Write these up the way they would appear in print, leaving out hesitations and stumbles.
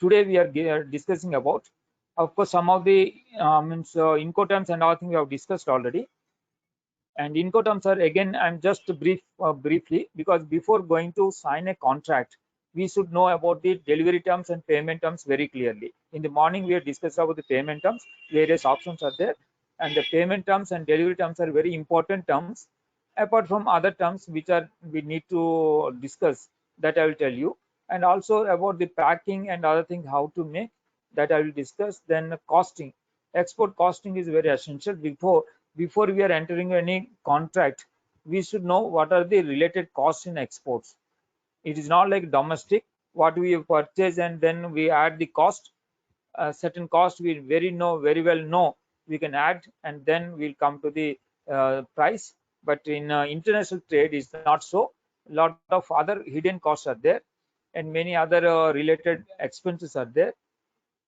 today we are discussing about, of course, some of the Incoterms and all things we have discussed already. And Incoterms are, again, I'm just briefly, because before going to sign a contract, we should know about the delivery terms and payment terms very clearly. In the morning, we have discussed about the payment terms, various options are there, and the payment terms and delivery terms are very important terms. Apart from other terms which are we need to discuss, that I will tell you, and also about the packing and other things, how to make, that I will discuss. Then costing, export costing is very essential. Before we are entering any contract, we should know what are the related costs in exports. It is not like domestic, what we purchase and then we add the cost. Certain cost we very well know we can add, and then we'll come to the price. But in international trade is not so. A lot of other hidden costs are there, and many other related expenses are there.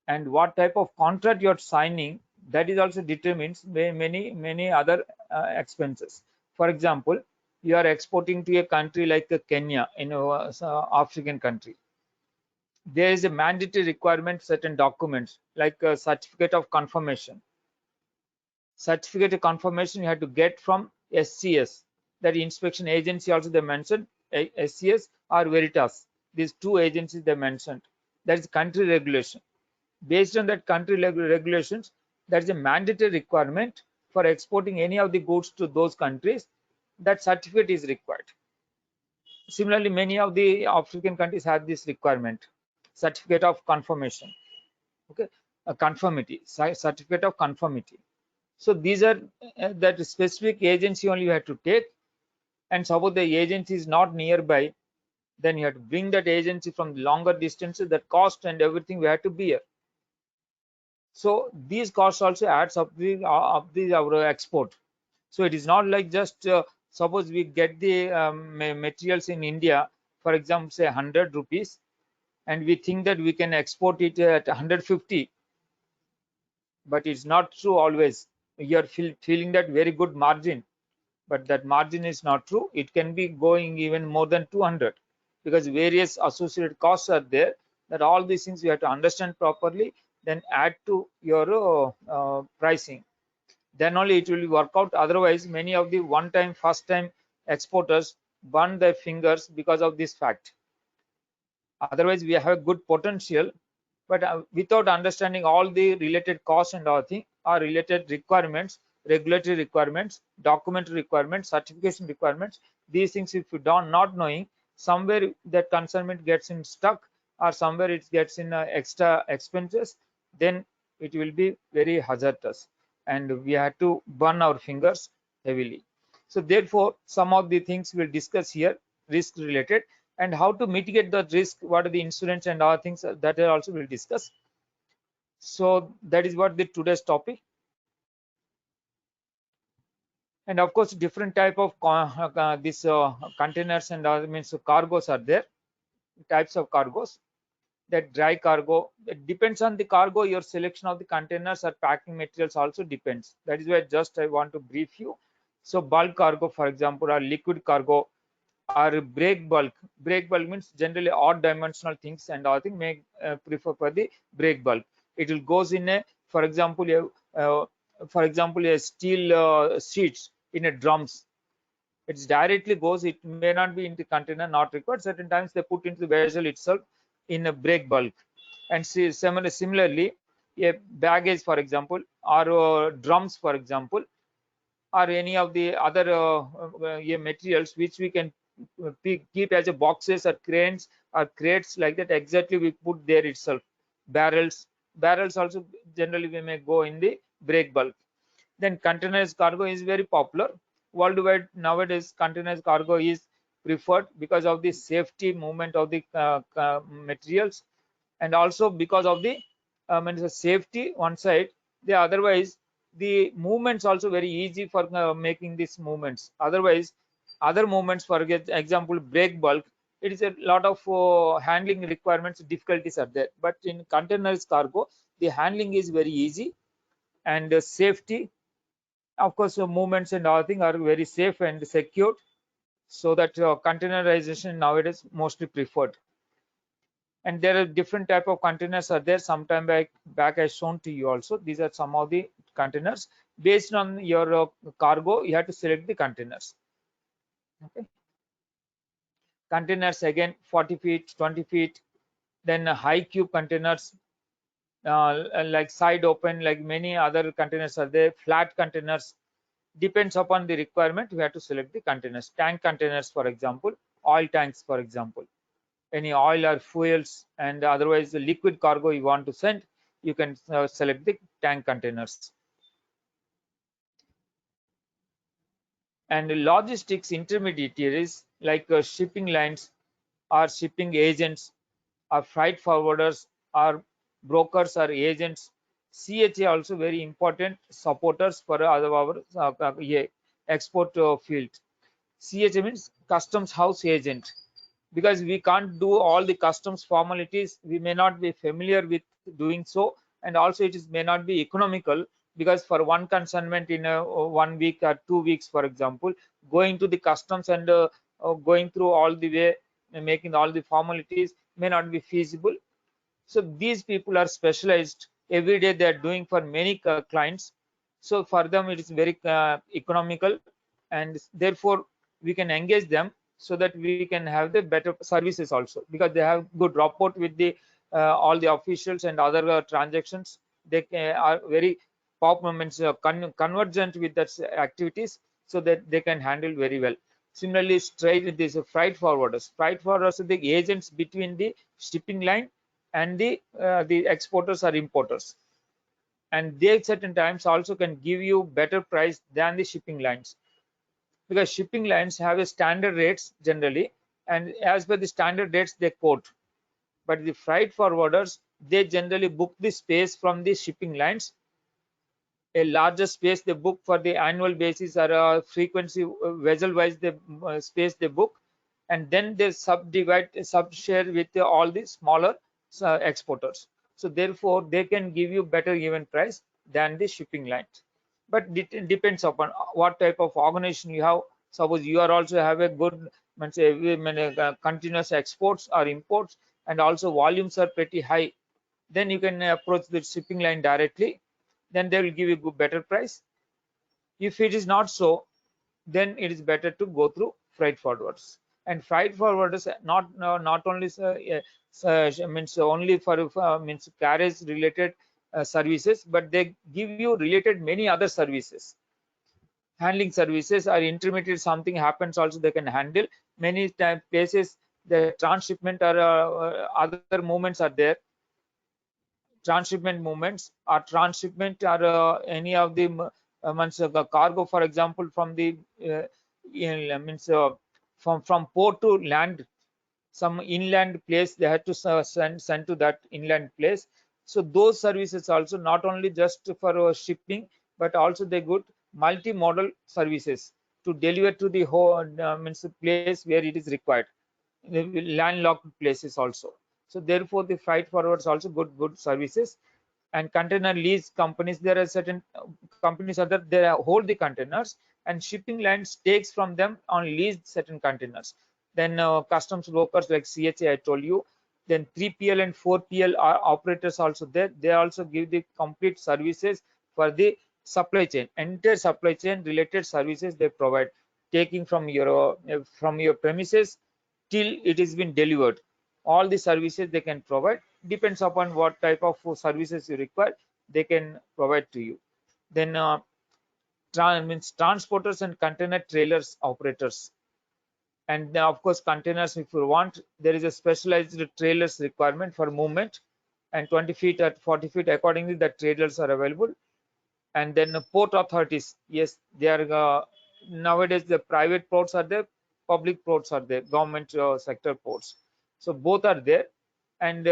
And what type of contract you're signing, that is also determines many other expenses. For example, you are exporting to a country like Kenya, in African country. There is a mandatory requirement, certain documents like a certificate of confirmation. Certificate of confirmation you have to get from SCS, that inspection agency. Also they mentioned SCS or Veritas, these two agencies they mentioned. That is country regulation. Based on that country regulations, that is a mandatory requirement for exporting any of the goods to those countries. That certificate is required. Similarly, many of the African countries have this requirement, certificate of confirmation. Okay, a conformity, certificate of conformity. So these are that specific agency only you have to take. And suppose the agency is not nearby, then you have to bring that agency from longer distances. That cost and everything we have to bear. So these costs also adds up our export. So it is not like just suppose we get the materials in India, for example, say 100 rupees, and we think that we can export it at 150. But it's not true always. You are feeling that very good margin, but that margin is not true. It can be going even more than 200, because various associated costs are there. That all these things you have to understand properly, then add to your pricing. Then only it will work out. Otherwise, many of the first time exporters burn their fingers because of this fact. Otherwise, we have a good potential, but without understanding all the related costs and all things, or related requirements, regulatory requirements, documentary requirements, certification requirements, these things, if you don't not knowing, somewhere that consignment gets in stuck, or somewhere it gets in extra expenses, then it will be very hazardous, and we have to burn our fingers heavily. So therefore, some of the things we'll discuss here, risk related, and how to mitigate the risk, what are the insurance and other things that also we'll discuss. So that is what the today's topic. And of course, different type of these containers and means cargos are there, types of cargos. That dry cargo, it depends on the cargo, your selection of the containers or packing materials also depends. That is why just I want to brief you. So bulk cargo, for example, or liquid cargo, or break bulk. Break bulk means generally odd dimensional things, and I think may prefer for the break bulk. It will goes in a, for example, a steel sheets in a drums. It directly goes. It may not be in the container, not required. Certain times they put into the vessel itself in a break bulk. And see, similarly, a baggage, for example, or drums, for example, or any of the other materials which we can keep as a boxes or cranes or crates like that, exactly we put there itself. Barrels also generally we may go in the break bulk. Then containerized cargo is very popular worldwide nowadays. Containerized cargo is preferred because of the safety movement of the materials, and also because of the safety one side. Otherwise the movements also very easy for making these movements. Otherwise, other movements, for example, break bulk, it is a lot of handling requirements, difficulties are there. But in containerized cargo, the handling is very easy, and safety, of course, movements and all things are very safe and secured. So that containerization nowadays mostly preferred. And there are different type of containers are there. Sometime back I shown to you also. These are some of the containers. Based on your cargo, you have to select the containers. Okay. Containers again 40 feet, 20 feet. Then high cube containers, like side open, like many other containers are there. Flat containers, depends upon the requirement. We have to select the containers. Tank containers, for example, oil tanks, for example, any oil or fuels, and otherwise the liquid cargo you want to send, you can select the tank containers. And logistics intermediaries like shipping lines or shipping agents or freight forwarders or brokers or agents. CHA also very important supporters for our export field. CHA means customs house agent, because we can't do all the customs formalities. We may not be familiar with doing so, and also it is may not be economical, because for one consignment in 1 week or 2 weeks, for example, going to the customs and going through all the way, making all the formalities may not be feasible. So these people are specialized. Every day they are doing for many clients. So for them it is very economical, and therefore we can engage them so that we can have the better services also, because they have good rapport with the all the officials and other transactions. They are very pop moments convergent with that activities, so that they can handle very well. Similarly, straight this freight forwarders. Freight forwarders are the agents between the shipping line and the exporters or importers, and they certain times also can give you better price than the shipping lines, because shipping lines have a standard rates generally, and as per the standard rates they quote. But the freight forwarders, they generally book the space from the shipping lines, a larger space they book for the annual basis or frequency vessel wise the space they book, and then they subdivide subshare with all the smaller exporters. So therefore they can give you better even price than the shipping lines. But it depends upon what type of organization you have. Suppose you are also have a good continuous exports or imports, and also volumes are pretty high, then you can approach the shipping line directly, then they will give you better price. If it is not so, then it is better to go through freight forwarders. And freight forwarders not only means only for means carriage related services, but they give you related many other services, handling services or intermediate. Something happens also, they can handle many time places. The transshipment or other movements are there. Transshipment movements or transshipment or any of the cargo, for example, from the means from port to land, some inland place they had to send to that inland place. So those services also not only just for shipping, but also they good multimodal services to deliver to the whole means place where it is required, landlocked places also. So therefore the freight forwards also good services. And container lease companies, there are certain companies are that they hold the containers, and shipping lines takes from them on lease certain containers. Then customs brokers like CHA I told you. Then 3PL and 4PL are operators also there. They also give the complete services for the supply chain, entire supply chain related services they provide, taking from your premises till it has been delivered. All the services they can provide, depends upon what type of services you require, they can provide to you. Then means transporters and container trailers operators. And of course containers, if you want, there is a specialized trailers requirement for movement, and 20 feet at 40 feet accordingly the trailers are available. And then the port authorities, yes, they are nowadays the private ports are there, public ports are there, government sector ports. So both are there, and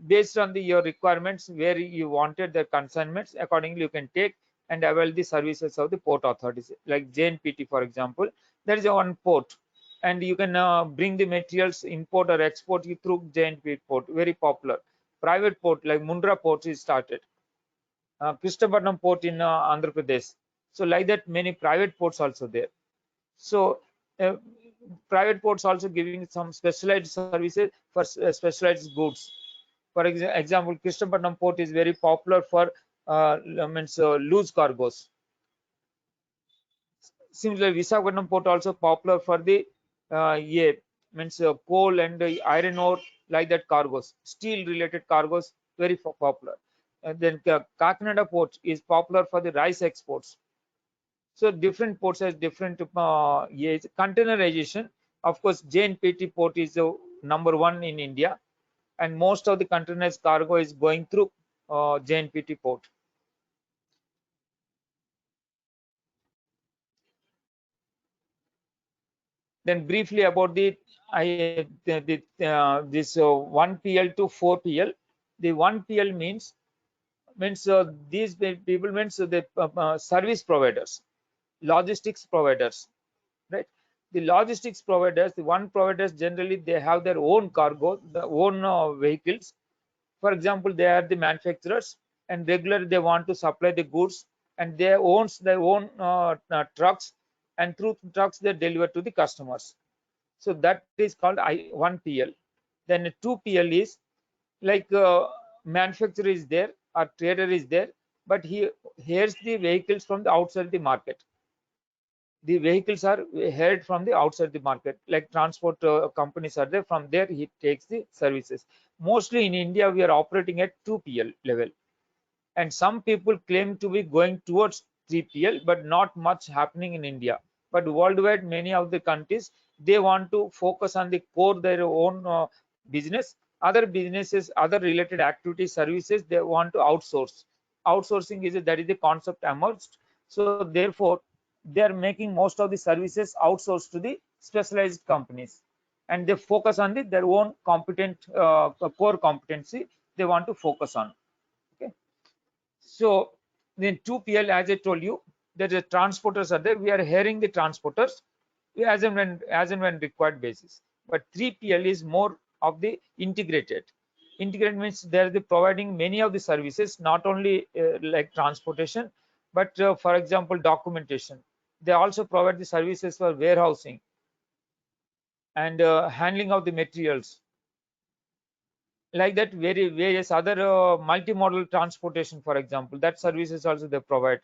based on your requirements where you wanted the consignments, accordingly you can take and avail the services of the port authorities. Like JNPT, for example, there is a one port, and you can bring the materials, import or export you through JNPT port, very popular. Private port like Mundra port is started, Krishnapatnam port in Andhra Pradesh. So like that, many private ports also there. So Private ports also giving some specialized services for specialized goods. For example, Krishnapatnam port is very popular for loose cargoes. Similarly, Visakhapatnam port also popular for the coal and iron ore, like that cargoes, steel related cargoes, very popular. And then Kakinada port is popular for the rice exports. So different ports has different containerization. Of course, JNPT port is the #1 in India, and most of the containerized cargo is going through JNPT port. Then briefly about the this 1PL to 4PL. The 1PL means these people means the service providers, logistics providers, right? The logistics providers, the one providers generally they have their own cargo, the own vehicles. For example, they are the manufacturers, and regularly they want to supply the goods, and they owns their own trucks, and through trucks they deliver to the customers. So that is called 1PL. Then 2PL is like manufacturer is there or trader is there, but he hears the vehicles from the outside the market. The vehicles are heard from the outside the market, like transport companies are there. From there he takes the services. Mostly in India we are operating at 2PL level, and some people claim to be going towards 3PL, but not much happening in India. But worldwide, many of the countries, they want to focus on the core their own business. Other businesses, other related activities, services, they want to outsource. Outsourcing is that is the concept emerged. So therefore they are making most of the services outsourced to the specialized companies, and they focus on their own competent core competency they want to focus on. Okay. So then 2PL, as I told you, that the transporters are there. We are hearing the transporters as and when required basis. But 3PL is more of the integrated. Integrated means they are providing many of the services, not only like transportation, but for example, documentation. They also provide the services for warehousing and handling of the materials, like that various other multimodal transportation, for example, that services also they provide.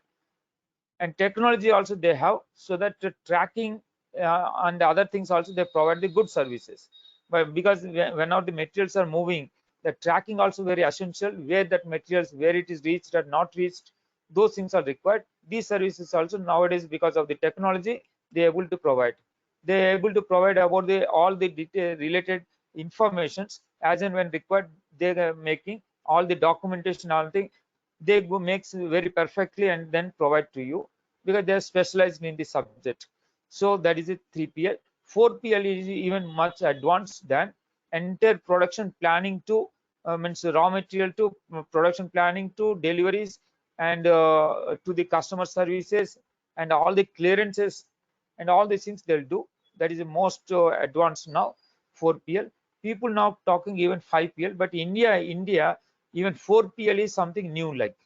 And technology also they have, so that tracking and other things also they provide the good services. But because whenever the materials are moving, the tracking also very essential, where that materials, where it is reached or not reached, those things are required. These services also nowadays, because of the technology, they are able to provide. They are able to provide about the all the detail related informations as and when required. They are making all the documentation, all the they go makes very perfectly and then provide to you, because they are specialized in the subject. So that is a 3PL. 4PL is even much advanced than entire production planning to means raw material to production planning to deliveries, and to the customer services, and all the clearances and all these things they'll do. That is the most advanced now. 4PL. People now talking even 5PL, but India even 4PL is something new, like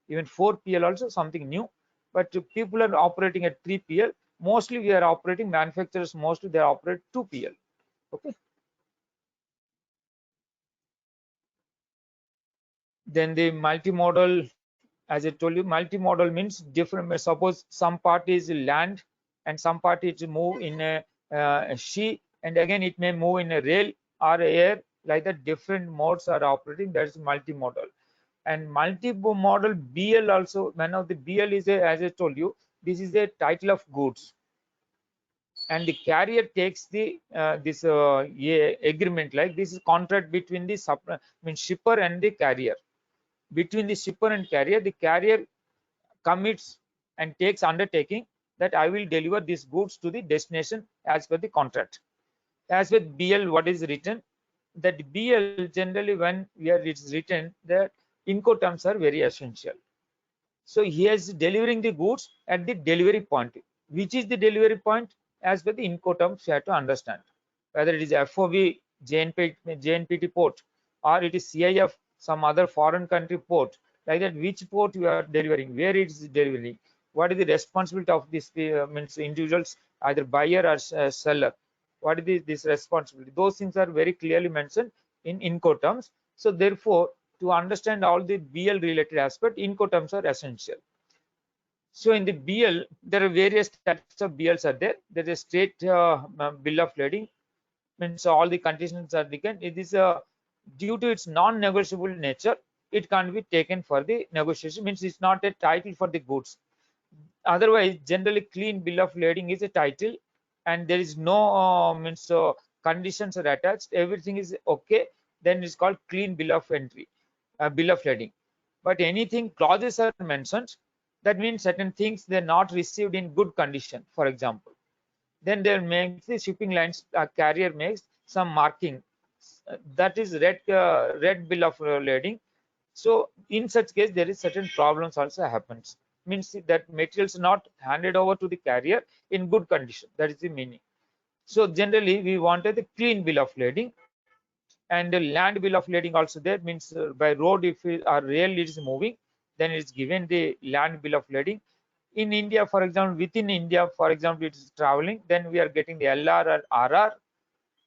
even 4PL also something new. But people are operating at 3PL. Mostly we are operating, manufacturers mostly they operate 2PL. Okay. Then the multimodal, as I told you, multimodal means different. Suppose some part is land and some part is move in a sea, and again it may move in a rail or air, like that different modes are operating. That is multimodal. And multi-model BL also, one of the BL is a, as I told you, this is a title of goods, and the carrier takes the this agreement, like this is contract between the shipper and the carrier. Between the shipper and carrier, the carrier commits and takes undertaking that I will deliver these goods to the destination as per the contract. As with BL, what is written, that BL generally when it's written, the Incoterms are very essential. So he is delivering the goods at the delivery point. Which is the delivery point? As per the Incoterms, you have to understand whether it is FOB JNPT port, or it is CIF some other foreign country port, like that. Which port you are delivering, where it is delivering, what is the responsibility of this means individuals, either buyer or seller. what is this responsibility. Those things are very clearly mentioned in Incoterms. So therefore, to understand all the BL related aspect, Incoterms are essential. So in the BL, there are various types of BLs are there. There is a straight bill of lading, means all the conditions are taken. It is due to its non-negotiable nature, it can't be taken for the negotiation. Means it's not a title for the goods. Otherwise, generally clean bill of lading is a title, and there is no means conditions are attached. Everything is okay. Then it's called clean bill of entry, bill of lading. But anything clauses are mentioned, that means certain things they're not received in good condition, for example. Then they make the shipping lines carrier makes some marking, that is red bill of lading. So in such case, there is certain problems also happens. Means that materials not handed over to the carrier in good condition. That is the meaning. So generally, we wanted the clean bill of lading, and the land bill of lading also there. Means by road, if our rail is moving, then it's given the land bill of lading. In India, for example, within India, for example, it is traveling, then we are getting the LR or RR.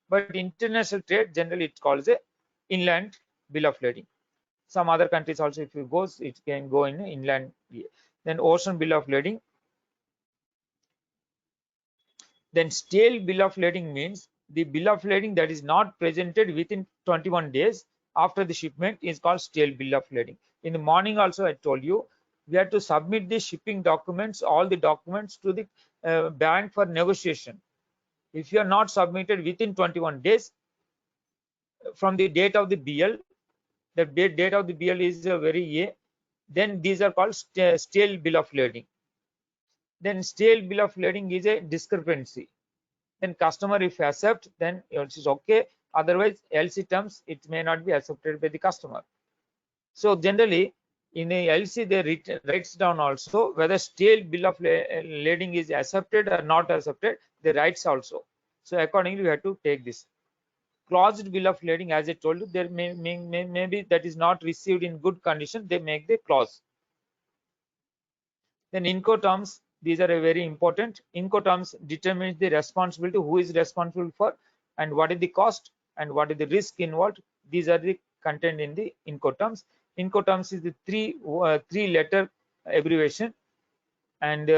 But international trade, generally it calls a inland bill of lading. Some other countries also, if it goes, it can go in inland. Then ocean bill of lading. Then stale bill of lading means the bill of lading that is not presented within 21 days after the shipment is called stale bill of lading. In the morning also, I told you, we have to submit the shipping documents, all the documents to the bank for negotiation. If you are not submitted within 21 days from the date of the BL, the date of the BL is very A, then these are called stale bill of lading. Then stale bill of lading is a discrepancy. Then customer if accept, then it is okay. Otherwise, LC terms, it may not be accepted by the customer. So generally, in a LC, they writes down also whether stale bill of lading is accepted or not accepted. They writes also. So accordingly, we have to take this. Closed bill of lading, as I told you, there maybe that is not received in good condition. They make the clause. Then Incoterms, these are very important. Incoterms determines the responsibility, who is responsible for, and what is the cost, and what is the risk involved. These are the content in the Incoterms. Incoterms is the three-letter abbreviation, and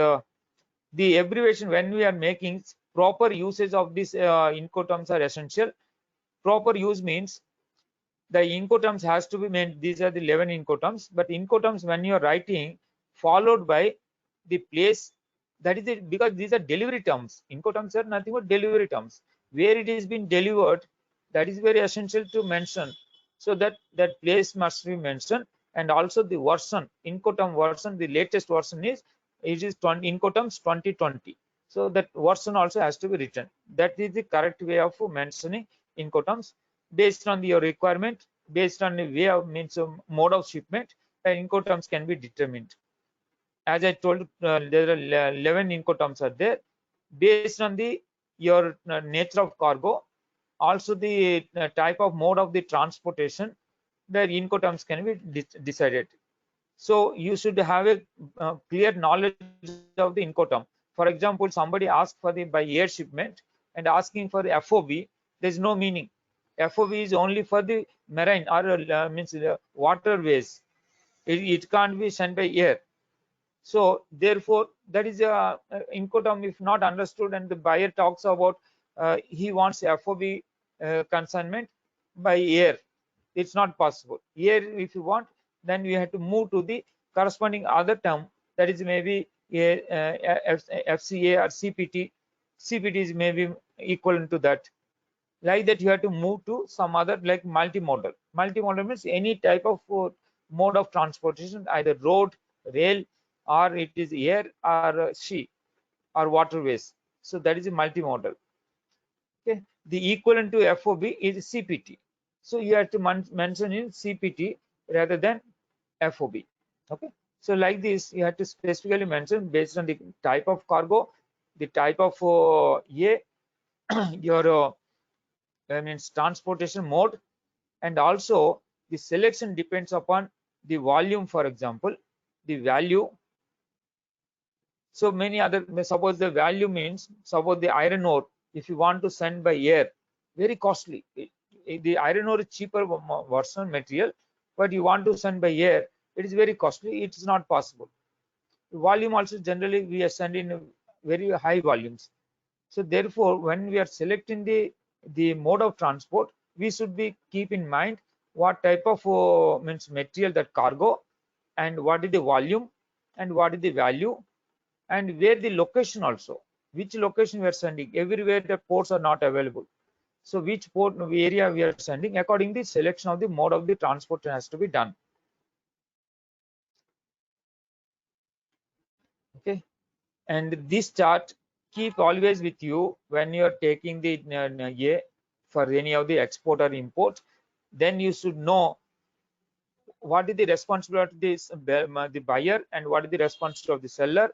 the abbreviation, when we are making proper usage of this Incoterms are essential. Proper use means the Incoterms has to be made. These are the 11 Incoterms, but Incoterms when you are writing followed by the place, that is it, because these are delivery terms. Incoterms are nothing but delivery terms. Where it is being delivered, that is very essential to mention. So that place must be mentioned, and also the version, Incoterm version, the latest version is Incoterms 2020. So that version also has to be written. That is the correct way of mentioning Incoterms. Based on your requirement, based on the way of mode of shipment, Incoterms can be determined. As I told, there are 11 Incoterms are there. Based on your nature of cargo, also the type of mode of the transportation, the Incoterms can be decided. So you should have a clear knowledge of the Incoterm. For example, somebody asks for by air shipment and asking for the FOB, there is no meaning. FOB is only for the marine or means waterways. It can't be sent by air. So therefore, that is a Incoterm if not understood, and the buyer talks about he wants FOB consignment by air. It's not possible. Air, if you want, then we have to move to the corresponding other term, that is maybe FCA or CPT. CPT is maybe equivalent to that. Like that, you have to move to some other, like multimodal. Multimodal means any type of mode of transportation, either road, rail, or it is air or sea or waterways. So that is a multimodal. Okay, the equivalent to FOB is CPT. So you have to mention in CPT rather than FOB. Okay, so like this, you have to specifically mention based on the type of cargo, the type of your means transportation mode, and also the selection depends upon the volume. For example, the value. So many other, suppose the value means, suppose the iron ore, If you want to send by air, very costly. The iron ore is cheaper version material, but you want to send by air, it is very costly. It is not possible. Volume also generally we are sending very high volumes. So therefore, when we are selecting the mode of transport, we should be keep in mind what type of means material, that cargo, and what is the volume, and what is the value, and where the location also. Which location we are sending? Everywhere the ports are not available. So which port area we are sending? According to the selection of the mode of the transport has to be done. Okay. And this chart keep always with you when you are taking the A for any of the export or import. Then you should know what is the responsibility of the buyer, and what is the responsibility of the seller,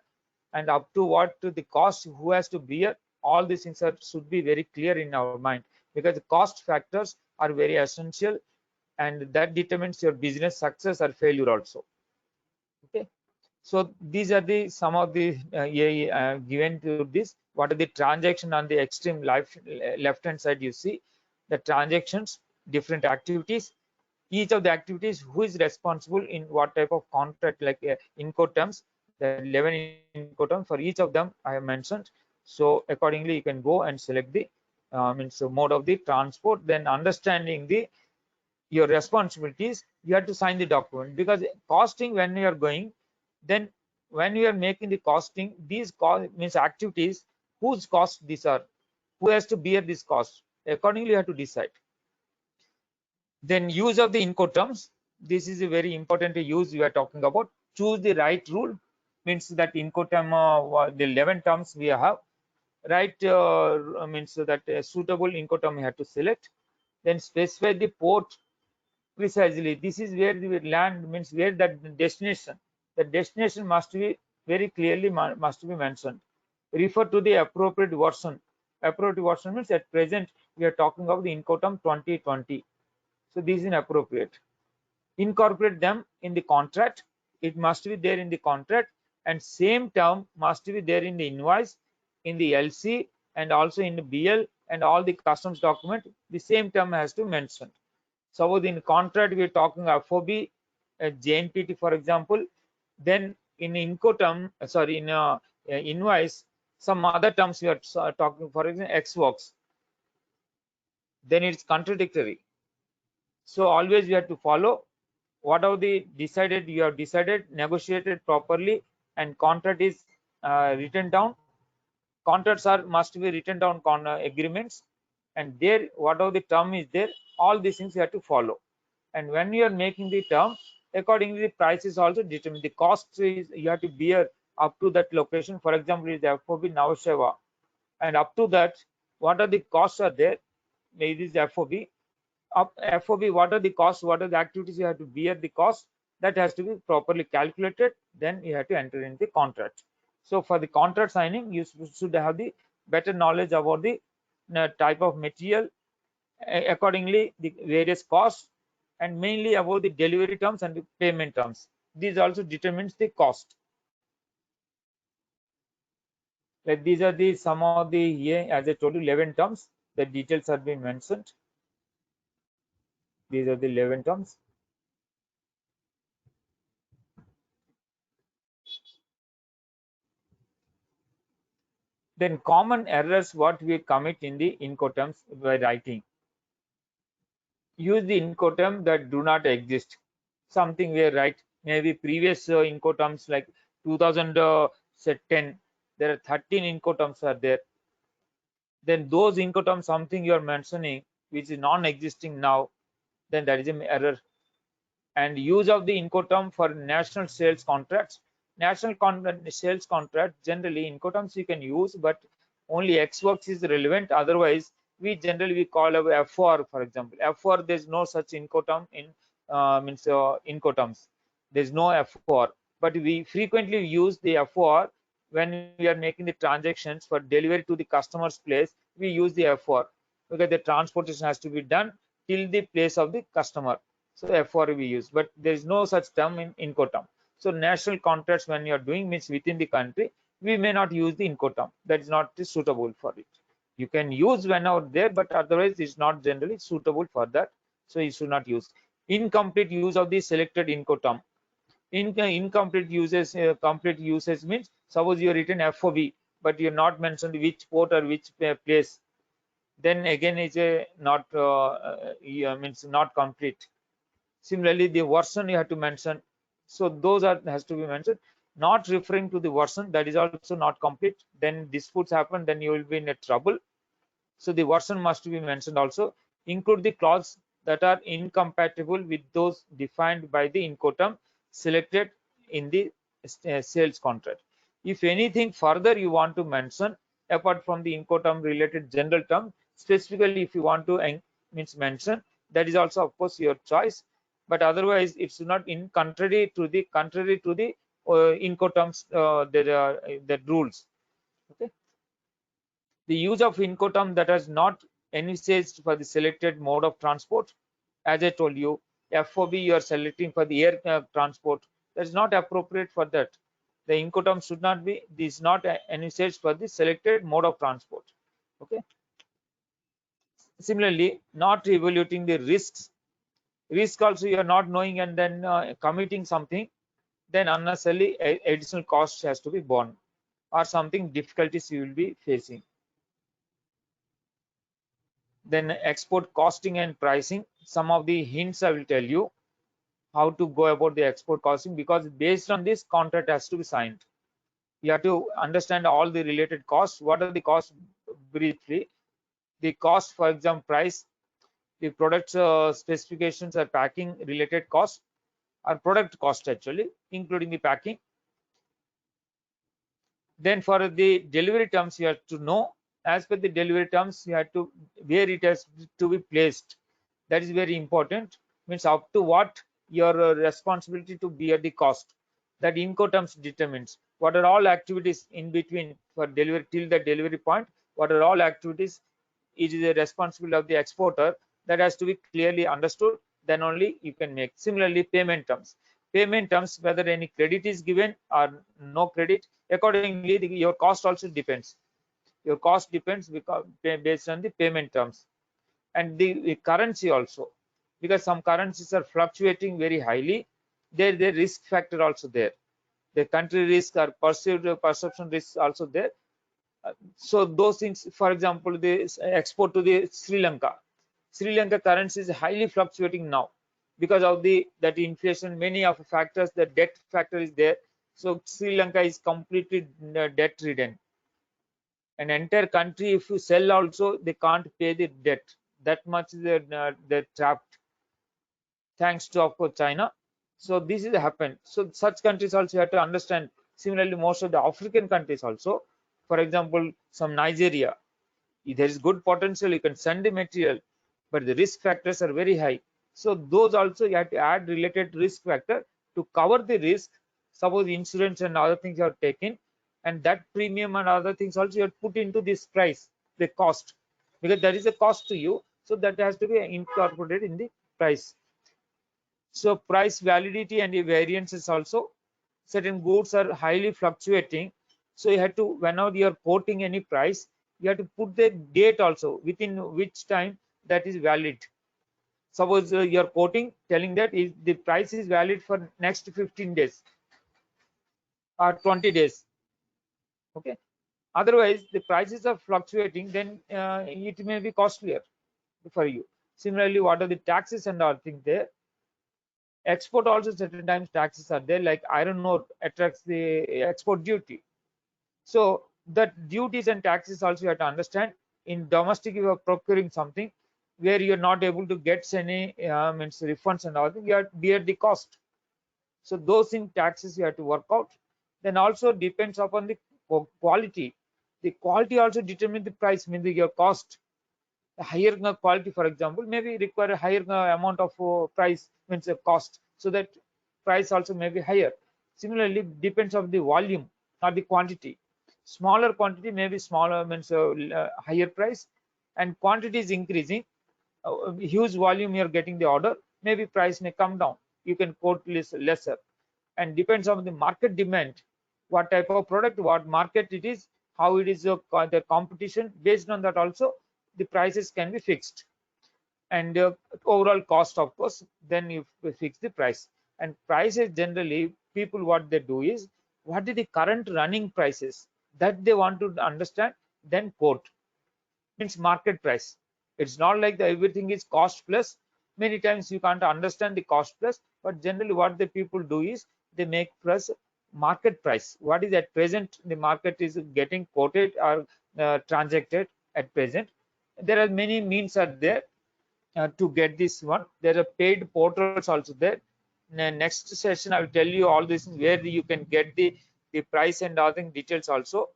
and up to what to the cost who has to bear. All these things should be very clear in our mind, because the cost factors are very essential, and that determines your business success or failure also. Okay. So these are the some of the given to this. What are the transaction on the extreme left hand side? You see the transactions, different activities. Each of the activities, who is responsible in what type of contract, like Incoterms, the 11 Incoterms for each of them I have mentioned. So accordingly, you can go and select the means mode of the transport. Then understanding the your responsibilities, you have to sign the document, because costing, when you are going, then when you are making the costing, these cost means activities, whose cost these are, who has to bear this cost, accordingly you have to decide. Then use of the Incoterms, this is a very important use we are talking about. Choose the right rule, means that Incoterm, the 11 terms we have, right, means that a suitable Incoterm we have to select. Then specify the port precisely. This is where the land, means where that destination, the destination must be very clearly must be mentioned. Refer to the appropriate version. Appropriate version means at present we are talking of the Incoterm 2020. So this is inappropriate. Incorporate them in the contract. It must be there in the contract, and same term must be there in the invoice, in the LC, and also in the BL, and all the customs document. The same term has to mention. Suppose in contract we are talking FOB, JNPT, for example. Then in Incoterm, sorry, in invoice, some other terms we are talking, for example, X works. Then it's contradictory. So always we have to follow whatever the decided, you have decided, negotiated properly, and contract is written down. Contracts are must be written down agreements, and there whatever the term is there, all these things you have to follow. And when you are making the term, accordingly the price is also determined. The cost is you have to bear up to that location. For example, is the FOB Navasheva, and up to that, what are the costs are there? Maybe this FOB. FOB, what are the costs, what are the activities you have to bear the cost, that has to be properly calculated. Then you have to enter in the contract. So for the contract signing, you should have the better knowledge about the type of material, accordingly the various costs, and mainly about the delivery terms and the payment terms. These also determines the cost. Like these are the some of the here, as I told you, 11 terms. The details have been mentioned. These are the 11 terms. Then common errors what we commit in the Incoterms by writing. Use the Incoterm that do not exist. Something we write, maybe previous Incoterms like 2010, there are 13 Incoterms are there. Then those Incoterms something you are mentioning which is non-existing now, then that is an error. And use of the Incoterm for national sales contracts. National sales contract, generally Incoterms you can use, but only X works is relevant. Otherwise, we generally call a FOR, for example. FOR, there's no such Incoterm in Incoterms. There's no FOR, but we frequently use the FOR when we are making the transactions for delivery to the customer's place. We use the FOR because the transportation has to be done till the place of the customer. So FOR we use, but there is no such term in Incoterm. So national contracts when you are doing means within the country, we may not use the Incoterm. That is not suitable for it. You can use whenever there, but otherwise it's not generally suitable for that, so you should not use. Incomplete use of the selected Incl term. Incomplete uses, complete usage means suppose you written FOB but you not mentioned which port or which place, then again is a not yeah, means not complete. Similarly, the version you have to mention, so those are has to be mentioned. Not referring to the version, that is also not complete. Then disputes happen, then you will be in a trouble. So the version must be mentioned also. Include the clause that are incompatible with those defined by the Incl selected in the sales contract. If anything further you want to mention apart from the Incl related general term, specifically if you want to means mention, that is also of course your choice. But otherwise, it's not in contrary to the Incl the rules. Okay. The use of Incl that is not envisaged for the selected mode of transport. As I told you, FOB you are selecting for the air transport. That is not appropriate for that. The Incl should not be, this is not envisaged for the selected mode of transport. Okay. Similarly, not evaluating the risks. Risk also you are not knowing and then committing something, then unnecessarily additional cost has to be borne or something difficulties you will be facing. Then export costing and pricing, some of the hints I will tell you how to go about the export costing, because based on this contract has to be signed. You have to understand all the related costs. What are the costs briefly? The cost, for example, price, the product specifications or packing related costs, or product cost actually, including the packing. Then for the delivery terms, you have to know as per the delivery terms, you have to where it has to be placed. That is very important. Means up to what your responsibility to bear the cost. That Incl terms determines what are all activities in between for delivery till the delivery point. What are all activities? It is a responsibility of the exporter. That has to be clearly understood. Then only you can make. Similarly, payment terms. Payment terms, whether any credit is given or no credit, accordingly your cost also depends. Your cost depends because based on the payment terms. And the currency also, because some currencies are fluctuating very highly, there the risk factor also there, the country risk or perception risk also there. So those things, for example, the export to the Sri Lanka currency is highly fluctuating now because of the that inflation, many of the factors, the debt factor is there. So Sri Lanka is completely debt ridden. An entire country, if you sell also, they can't pay the debt. That much they're trapped, thanks to of course China. So this is happened. So such countries also have to understand. Similarly, most of the African countries also, for example, some Nigeria, there is good potential, you can send the material, but the risk factors are very high. So those also you have to add related risk factor to cover the risk. Suppose insurance and other things are taken, and that premium and other things also you have put into this price, the cost, because there is a cost to you, so that has to be incorporated in the price. So price validity and the variances also, certain goods are highly fluctuating, so you have to, whenever you are quoting any price, you have to put the date also within which time that is valid. Suppose you are quoting telling that is the price is valid for next 15 days or 20 days. Okay, otherwise the prices are fluctuating, then it may be costlier for you. Similarly, what are the taxes and all things there? Export also certain times taxes are there, like iron ore attracts the export duty. So that duties and taxes also you have to understand. In domestic, you are procuring something where you are not able to get any means refunds and all, you have to bear the cost. So those in taxes you have to work out. Then also depends upon the quality. The quality also determines the price, means your cost. A higher quality, for example, maybe require a higher amount of price, means a cost, so that price also may be higher. Similarly, depends on the volume, not the quantity. Smaller quantity may be smaller, means higher price, and quantity is increasing, huge volume you are getting the order, maybe price may come down, you can quote lesser. And depends on the market demand, what type of product, what market it is, how it is the competition. Based on that also the prices can be fixed, and overall cost, of course, then you fix the price. And prices, generally people what they do is, what is the current running prices that they want to understand, then quote. Means market price. It's not like everything is cost plus. Many times you can't understand the cost plus, but generally what the people do is they make plus market price. What is at present the market is getting quoted or transacted at present. There are many means are there to get this one. There are paid portals also there. Next session I will tell you all this where you can get the price and other details also.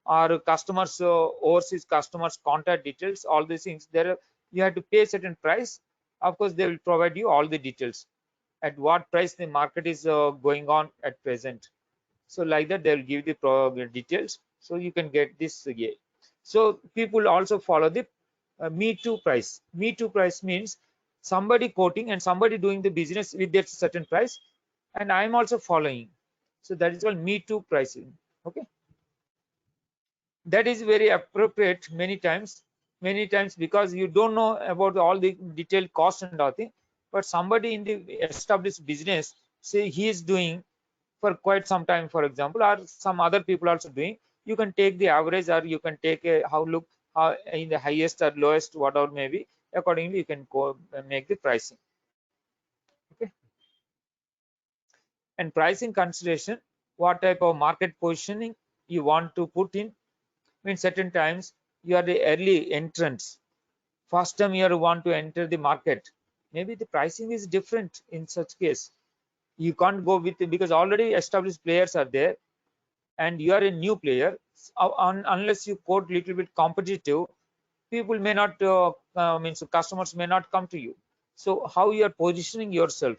Our customers, overseas customers contact details, all these things there. You have to pay a certain price. Of course they will provide you all the details at what price the market is going on at present. So like that they will give the details, so you can get this yeah. So people also follow the me too price. Me too price means somebody quoting and somebody doing the business with that certain price, and I am also following. So that is called me too pricing. Okay, that is very appropriate many times because you don't know about all the detailed cost and all thing. But somebody in the established business, say he is doing for quite some time, for example, or some other people also doing, you can take the average, or you can take a how look in the highest or lowest, whatever maybe, accordingly you can go make the pricing. Okay, and pricing consideration, what type of market positioning you want to put in. Means certain times you are the early entrants, first time you want to enter the market, maybe the pricing is different. In such case you can't go with it because already established players are there and you are a new player. Unless you quote little bit competitive, people may not means customers may not come to you. So how you are positioning yourself,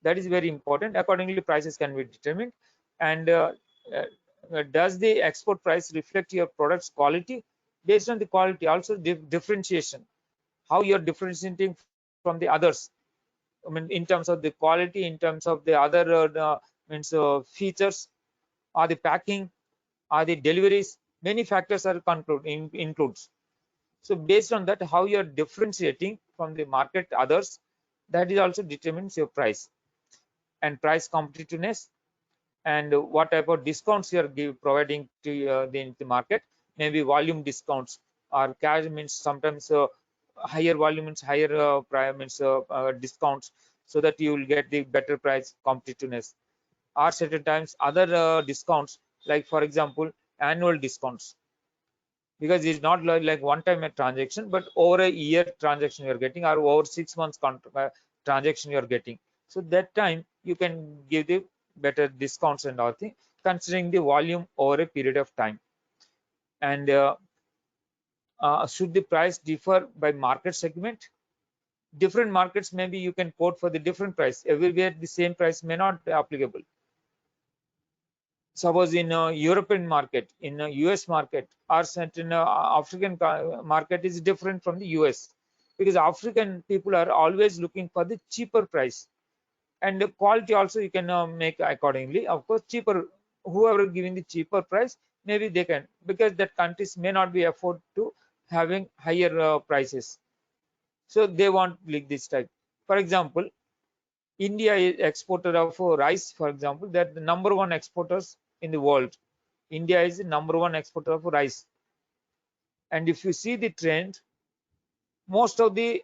that is very important. Accordingly prices can be determined. And does the export price reflect your product's quality? Based on the quality also, differentiation, how you're differentiating from the others. I mean, in terms of the quality, in terms of the other features, or the packing, or the deliveries, many factors are includes. So based on that, how you are differentiating from the market others, that is also determines your price. And price competitiveness, and what type of discounts you are providing to the market. Maybe volume discounts, or cash means sometimes higher volume means higher discounts, so that you will get the better price competitiveness. Or certain times other discounts, like for example annual discounts, because it's not like one time a transaction, but over a year transaction you're getting, or over 6 months transaction you're getting. So that time you can give the better discounts and all things, considering the volume over a period of time. And should the price differ by market segment? Different markets, maybe you can quote for the different price. Everywhere the same price may not be applicable. Suppose in a European market, in a US market, or certain African market is different from the US, because African people are always looking for the cheaper price, and the quality also you can make accordingly. Of course, cheaper, whoever giving the cheaper price, maybe they can, because that countries may not be afford to having higher prices, so they want like this type. For example, India is exporter of rice, for example, that the number one exporters in the world. India is the number one exporter of rice. And if you see the trend, most of the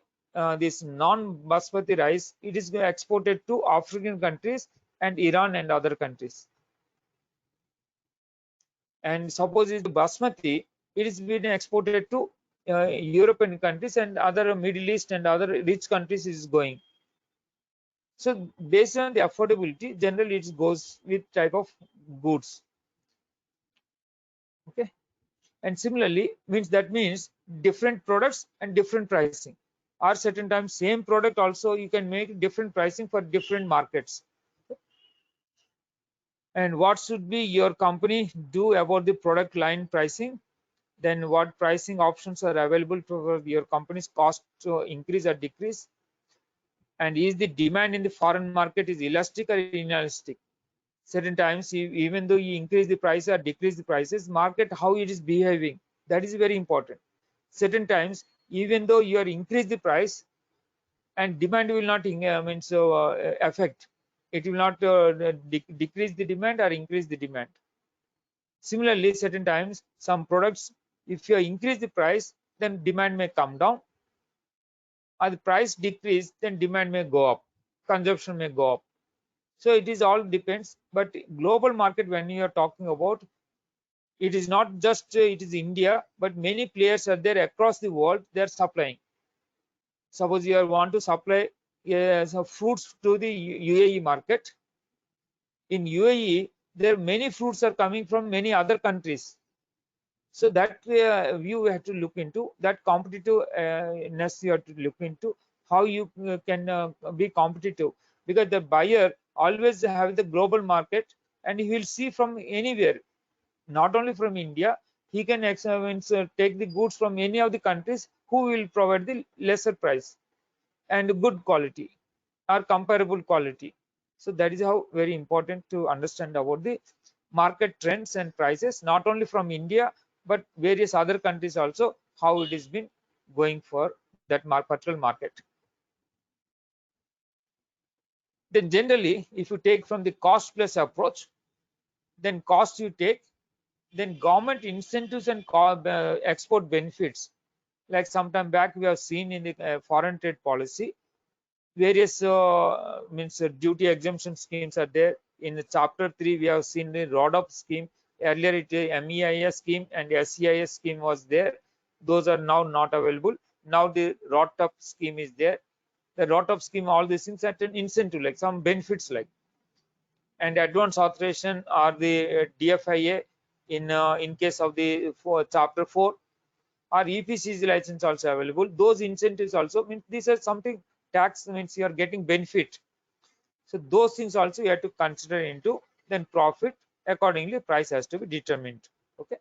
this non-basmati rice, it is exported to African countries and Iran and other countries. And suppose it's basmati, it is being exported to European countries and other Middle East and other rich countries is going. So based on the affordability, generally it goes with type of goods. Okay, and similarly means different products and different pricing. Or certain times same product also you can make different pricing for different markets. And what should be your company do about the product line pricing? Then what pricing options are available for your company's cost to increase or decrease? And is the demand in the foreign market is elastic or inelastic? certain times even though you increase the price or decrease the prices, market how it is behaving, that is very important. Certain times even though you are increase the price and demand will not affect, it will not decrease the demand or increase the demand. Similarly, certain times some products, if you increase the price, then demand may come down, or the price decrease, then demand may go up, consumption may go up. So it is all depends. But global market, when you are talking about, it is not just it is India, but many players are there across the world. They are supplying. Suppose you want to supply some fruits to the UAE market. In UAE, there many fruits are coming from many other countries. So that view we have to look into, that competitiveness you have to look into, how you can be competitive, because the buyer always have the global market and he will see from anywhere, not only from India. He can take the goods from any of the countries who will provide the lesser price and good quality or comparable quality. So that is how very important to understand about the market trends and prices, not only from India but various other countries also, how it has been going for that particular market. Then generally, if you take from the cost plus approach, then cost you take, then government incentives and export benefits. Like sometime back we have seen in the foreign trade policy, various duty exemption schemes are there. In the chapter 3 we have seen the RODUP scheme. Earlier it MEIS scheme and SEIS scheme was there. Those are now not available. Now the RODUP scheme is there. The RODUP scheme, all these things are an incentive, like some benefits, like, and advance authorization or the DFIA in case of the chapter 4, or EPCC license also available. Those incentives also means these are something, tax means you are getting benefit. So those things also you have to consider into, then profit accordingly price has to be determined. Okay.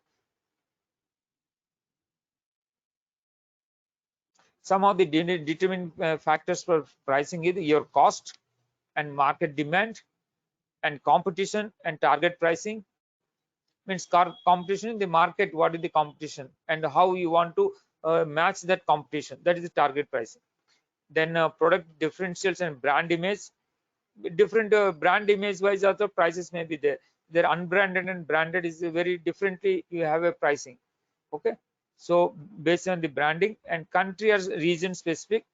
Some of the determining factors for pricing is your cost and market demand and competition and target pricing. Means competition in the market, what is the competition and how you want to match that competition, that is the target pricing. Then product differentials and brand image. Different brand image wise also prices may be there. They're unbranded and branded is very differently, you have a pricing. Okay. So based on the branding and country or region specific,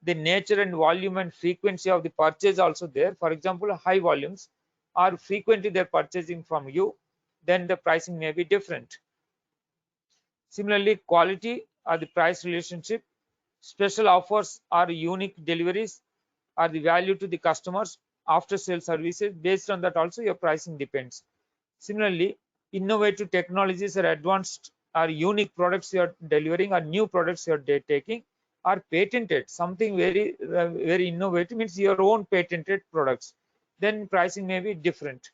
the nature and volume and frequency of the purchase also there. For example, high volumes or frequently they're purchasing from you, then the pricing may be different. Similarly, quality or the price relationship, special offers or unique deliveries or the value to the customers, after sales services. Based on that also your pricing depends. Similarly, innovative technologies or advanced or unique products you are delivering, or new products you are taking, are patented, something very innovative, means your own patented products, then pricing may be different.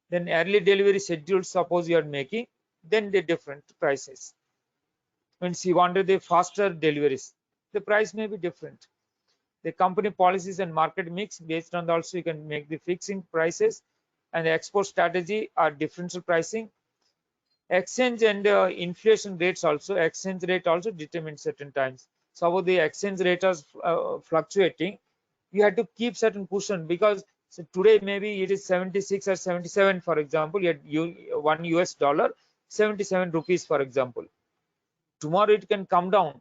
Then early delivery schedules, suppose you are making, then the different prices. Means you wanted the faster deliveries, the price may be different. The company policies and market mix, based on also you can make the fixing prices. And the export strategy are differential pricing. Exchange and inflation rates also, exchange rate also determines certain times. So the exchange rate is fluctuating, you have to keep certain cushion, because so today maybe it is 76 or 77, for example, you 1 US dollar 77 rupees, for example. Tomorrow it can come down.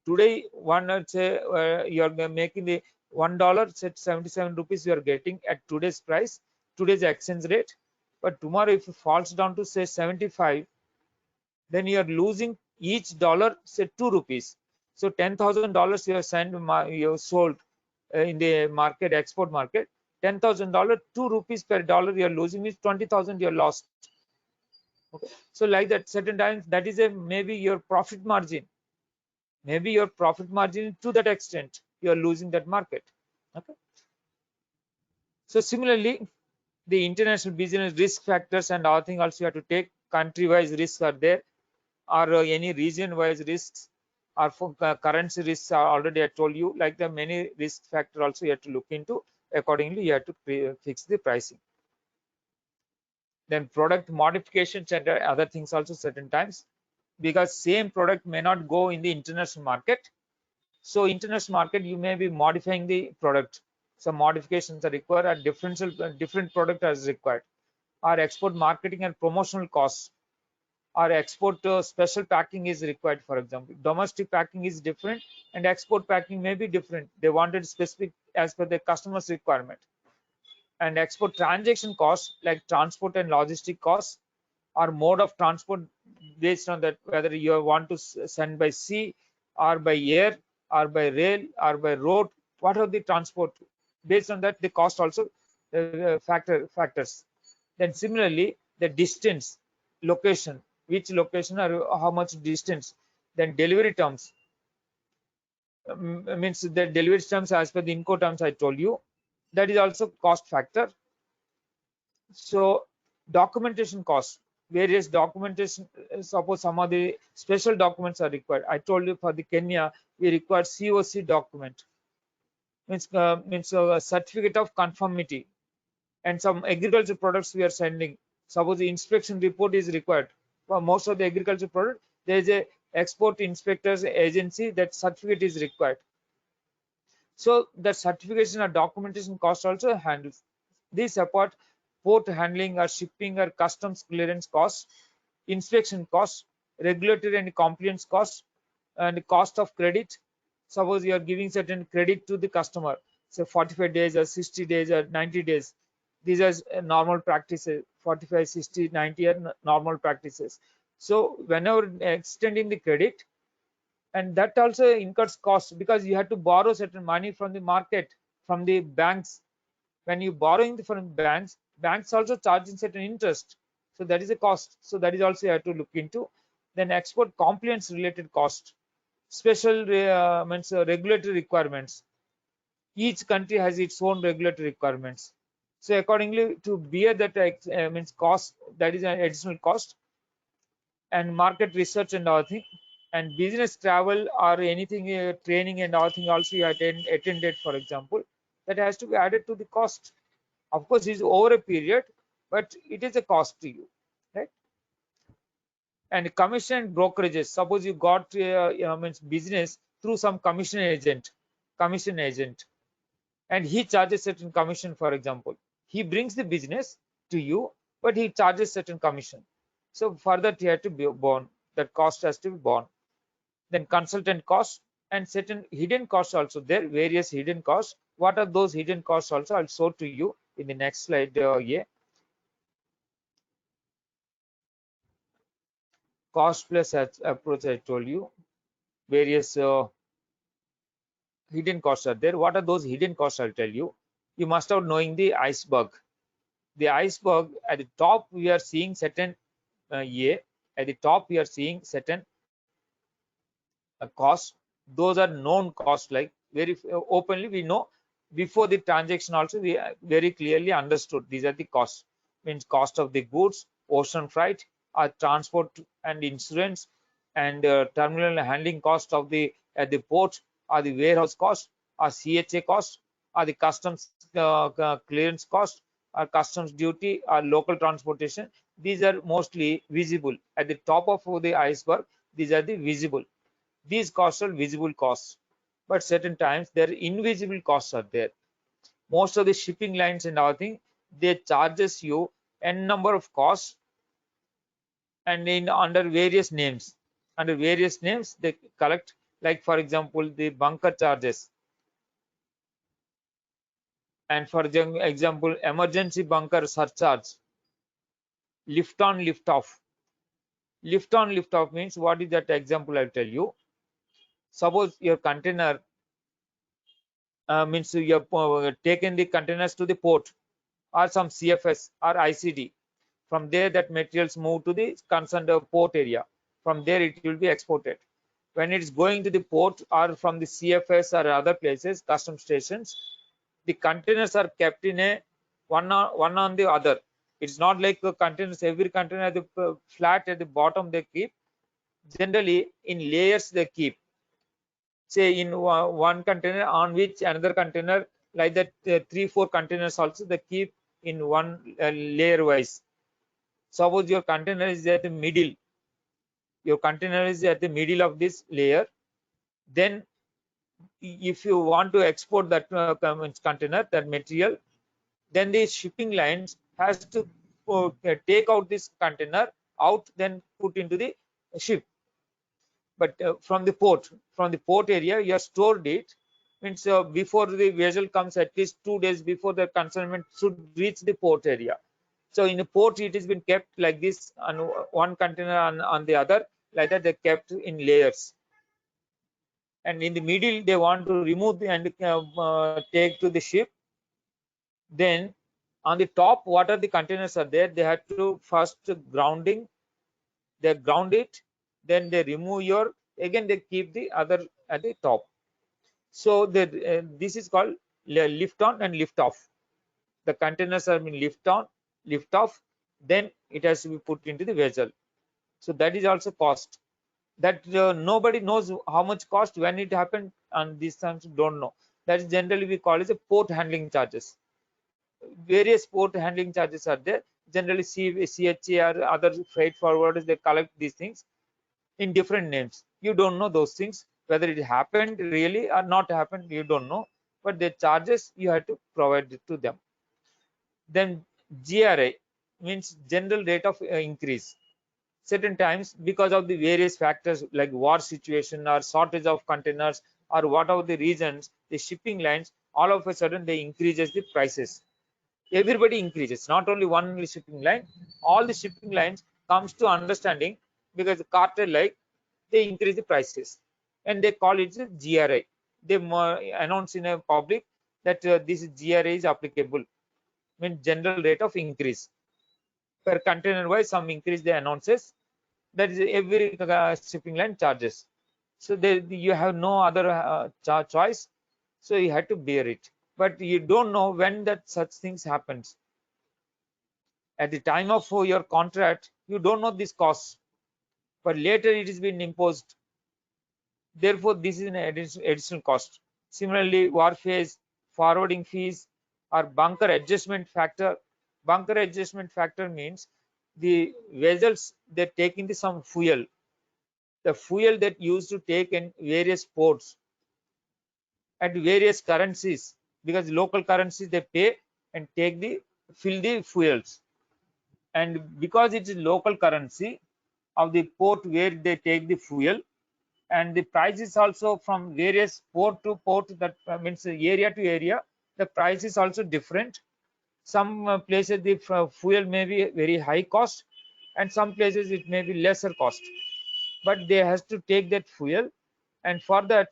Today one say you are making the $1 set 77 rupees you are getting at today's price, today's exchange rate. But tomorrow if it falls down to say 75, then you are losing each dollar say 2 rupees. So $10,000 you have sold in the market, export market, $10,000, 2 rupees per dollar you are losing, means 20,000 you are lost. Okay. So like that, certain times that is a maybe your profit margin, maybe your profit margin to that extent you are losing that market. Okay. So similarly, the international business risk factors and other thing also you have to take. Country wise risks are there, or any region wise risks, or for currency risks are already I told you, like the many risk factor also you have to look into. Accordingly you have to fix the pricing. Then product modifications and other things also certain times, because same product may not go in the international market. So international market, you may be modifying the product. Some modifications are required, or different product as required, or export marketing and promotional costs, or export special packing is required. For example, domestic packing is different and export packing may be different. They wanted specific as per the customer's requirement. And export transaction costs like transport and logistic costs, or mode of transport, based on that whether you want to send by sea or by air or by rail or by road, what are the transport, based on that the cost also factors. Then similarly the distance, location, which location or how much distance. Then delivery terms, means the delivery terms as per the Incoterms I told you, that is also cost factor. So documentation costs, various documentation, suppose some of the special documents are required. I told you for the Kenya we require COC document, means a certificate of conformity. And some agriculture products we are sending, suppose the inspection report is required for most of the agriculture product, there is a export inspectors agency, that certificate is required. So the certification or documentation cost also handles. These apart, port handling or shipping or customs clearance costs, inspection costs, regulatory and compliance costs, and cost of credit. Suppose you are giving certain credit to the customer, say 45 days or 60 days or 90 days. These are normal practices. 45, 60, 90 are normal practices. So whenever extending the credit, and that also incurs cost, because you have to borrow certain money from the market, from the banks. When you borrowing from banks, banks also charging certain interest, so that is a cost. So that is also you have to look into. Then export compliance related cost, special means regulatory requirements. Each country has its own regulatory requirements, so accordingly to bear that means cost, that is an additional cost. And market research and all thing, and business travel or anything, training and all thing also you attended, for example, that has to be added to the cost. Of course it's over a period, but it is a cost to you, right? And commission and brokerages, suppose you got means business through some commission agent, and he charges certain commission. For example, he brings the business to you, but he charges certain commission, so for that he had to be borne, that cost has to be borne. Then consultant costs and certain hidden costs also there, various hidden costs. What are those hidden costs also, I'll show to you in the next slide. Yeah, cost plus approach, I told you various hidden costs are there. What are those hidden costs, I'll tell you. You must have knowing the iceberg. The iceberg, at the top we are seeing certain at the top we are seeing certain costs. Those are known costs, like very openly we know. Before the transaction also we very clearly understood these are the costs, means cost of the goods, ocean freight, transport and insurance, and terminal handling cost of the at the port, or the warehouse cost, or CHA cost, or the customs clearance cost, or customs duty, or local transportation. These are mostly visible at the top of the iceberg. These are the visible. These costs are visible costs, but certain times their invisible costs are there. Most of the shipping lines and everything, they charges you n number of costs, and in under various names. Under various names they collect, like for example the bunker charges, and for example emergency bunker surcharge, lift on lift off. Lift on lift off means, what is that example, I'll tell you. Suppose your container means you have taken the containers to the port, or some CFS or ICD. From there that materials move to the concerned port area. From there it will be exported. When it's going to the port or from the CFS or other places, custom stations, the containers are kept in a one on the other. It's not like the containers, every container at the flat at the bottom they keep. Generally in layers they keep, say in one container on which another container, like that 3-4 containers also they keep in one layer wise. Suppose your container is at the middle, your container is at the middle of this layer, then if you want to export that container, that material, then the shipping lines has to take out this container out, then put into the ship. But from the port area, you have stored it. Means before the vessel comes, at least 2 days before the consignment should reach the port area. So in the port, it has been kept like this, on one container on the other, like that they kept in layers. And in the middle, they want to remove the and take to the ship. Then on the top, what are the containers are there? They have to first grounding. They ground it, then they remove your, again they keep the other at the top. So this is called lift on and lift off. The containers are being lift on, lift off, then it has to be put into the vessel. So that is also cost. That nobody knows how much cost when it happened, and these times don't know. That is generally we call it a port handling charges. Various port handling charges are there. Generally, CHA or other freight forwarders, they collect these things in different names. You don't know those things, whether it happened really or not happened, you don't know. But the charges you have to provide it to them. Then GRI means general rate of increase. Certain times, because of the various factors like war situation or shortage of containers or whatever the reasons, the shipping lines all of a sudden they increases the prices. Everybody increases, not only one shipping line, all the shipping lines comes to understanding, because the cartel like they increase the prices, and they call it the GRI. They announce in a public that this GRI is applicable, means general rate of increase per container wise, some increase they announces. That is every shipping line charges. So you have no other choice, so you have to bear it. But you don't know when that such things happens. At the time of your contract, you don't know this cost, but later it is been imposed. Therefore, this is an additional cost. Similarly, wharfage, forwarding fees, or bunker adjustment factor. Bunker adjustment factor means the vessels that take in some fuel, the fuel that used to take in various ports at various currencies, because local currencies they pay and take the fill the fuels. And because it is local currency of the port where they take the fuel, and the price is also from various port to port, that means area to area, the price is also different. Some places the fuel may be very high cost, and some places it may be lesser cost, but they has to take that fuel. And for that,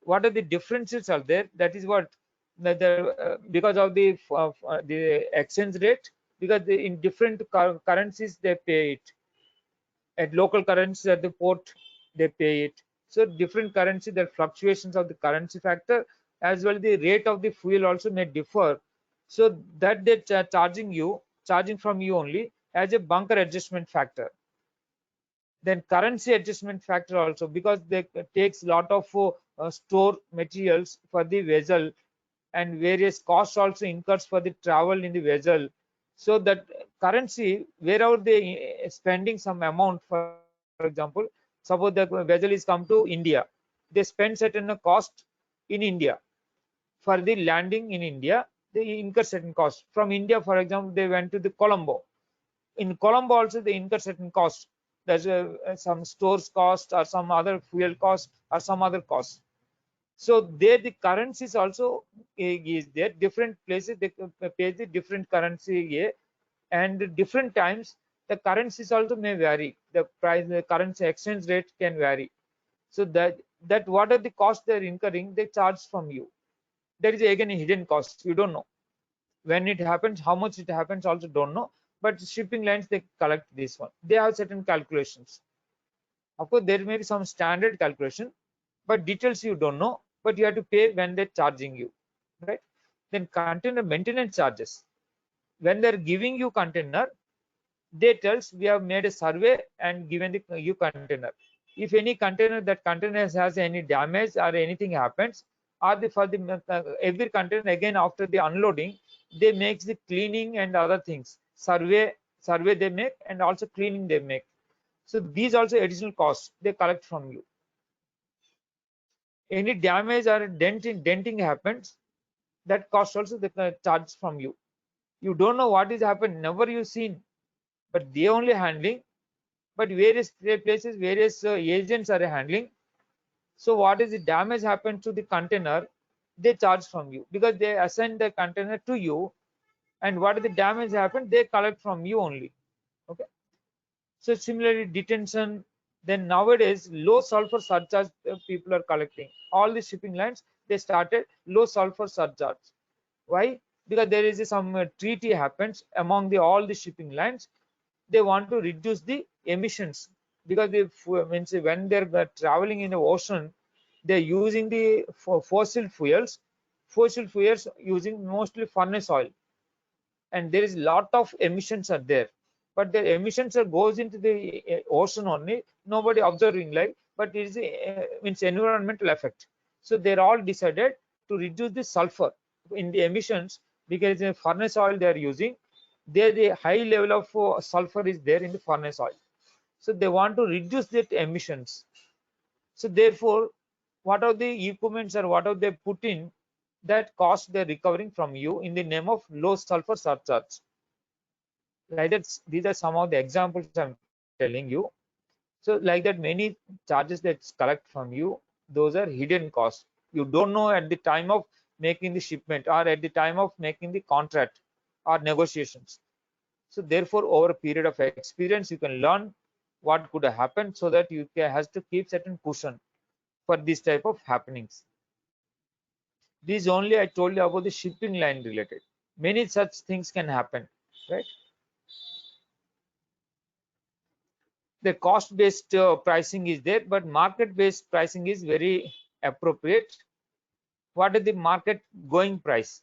what are the differences are there? That is what because of the exchange rate, because in different currencies they pay it. At local currencies at the port they pay it. So different currency, the fluctuations of the currency factor, as well the rate of the fuel also may differ. So that they're charging from you only as a bunker adjustment factor. Then currency adjustment factor also, because they takes lot of store materials for the vessel, and various costs also incurs for the travel in the vessel. So that currency, wherever they spending some amount, for example, suppose the vessel is come to India, they spend certain cost in India. For the landing in India, they incur certain cost. From India, for example, they went to the Colombo. In Colombo also they incur certain cost. There's some stores cost or some other fuel cost or some other cost. So there the currencies also is there. Different places they pay the different currency, and different times the currencies also may vary. The price, the currency exchange rate can vary. So that what are the costs they're incurring, they charge from you. There is again a hidden cost. You don't know when it happens, how much it happens, also don't know. But shipping lines they collect this one. They have certain calculations. Of course, there may be some standard calculation, but details you don't know. But you have to pay when they're charging you, right? Then container maintenance charges. When they're giving you container, they tells we have made a survey and given the you container. If any container, that container has any damage or anything happens, or for the every container again after the unloading, they makes the cleaning and other things, survey survey they make and also cleaning they make. So these also additional costs they collect from you. Any damage or denting happens, that cost also they charge from you. You don't know what is happened, never you seen, but they only handling. But various places, various agents are handling. So what is the damage happened to the container, they charge from you because they assign the container to you, and what is the damage happened, they collect from you only. Okay. So similarly, detention. Then nowadays, low sulfur surcharge people are collecting. All the shipping lines they started low sulfur surcharge. Why? Because there is some treaty happens among the all the shipping lines. They want to reduce the emissions because they means when they're traveling in the ocean, they're using the fossil fuels. Fossil fuels using mostly furnace oil, and there is lot of emissions are there, but the emissions are goes into the ocean only, nobody observing, like, but it is means environmental effect. So they're all decided to reduce the sulfur in the emissions because the furnace oil they are using, there the high level of sulfur is there in the furnace oil, so they want to reduce that emissions. So therefore, what are the equipments or what are they put in, that cost they're recovering from you in the name of low sulfur surcharge. Like that, these are some of the examples I'm telling you. So like that, many charges that collect from you, those are hidden costs. You don't know at the time of making the shipment or at the time of making the contract or negotiations. So therefore, over a period of experience, you can learn what could have happened, so that you can, has to keep certain cushion for this type of happenings. This only I told you about the shipping line related. Many such things can happen, right? The cost based pricing is there, but market based pricing is very appropriate. What is the market going price?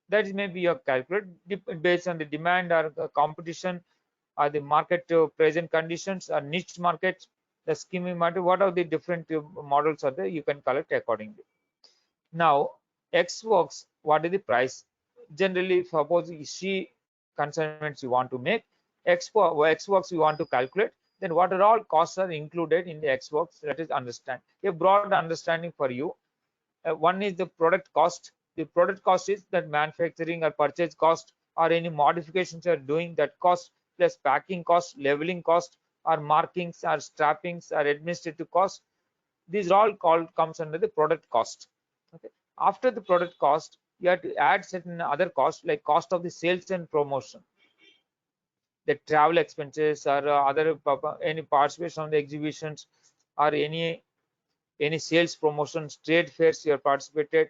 That is maybe your calculate based on the demand or the competition or the market present conditions or niche markets, the scheme market. What are the different models are there, you can collect accordingly. Now X works, what is the price? Generally, suppose she consignments you want to make, X works you want to calculate, then what are all costs are included in the X works, let us understand. A broad understanding for you. One is the product cost. The product cost is that manufacturing or purchase cost or any modifications you are doing, that cost, plus packing cost, leveling cost, or markings or strappings or administrative cost. These are all called comes under the product cost. Okay. After the product cost, you have to add certain other costs like cost of the sales and promotion, the travel expenses or other any participation on the exhibitions or any sales promotions, trade fairs you have participated,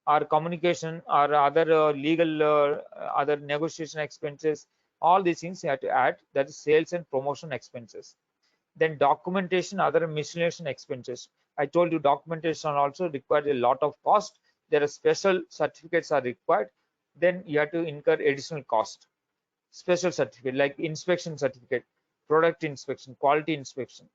or communication or other legal other negotiation expenses. All these things you have to add, that is sales and promotion expenses. Then documentation, other miscellaneous expenses. I told you documentation also requires a lot of cost. There are special certificates are required. Then you have to incur additional cost. Special certificate like inspection certificate, product inspection, quality inspection,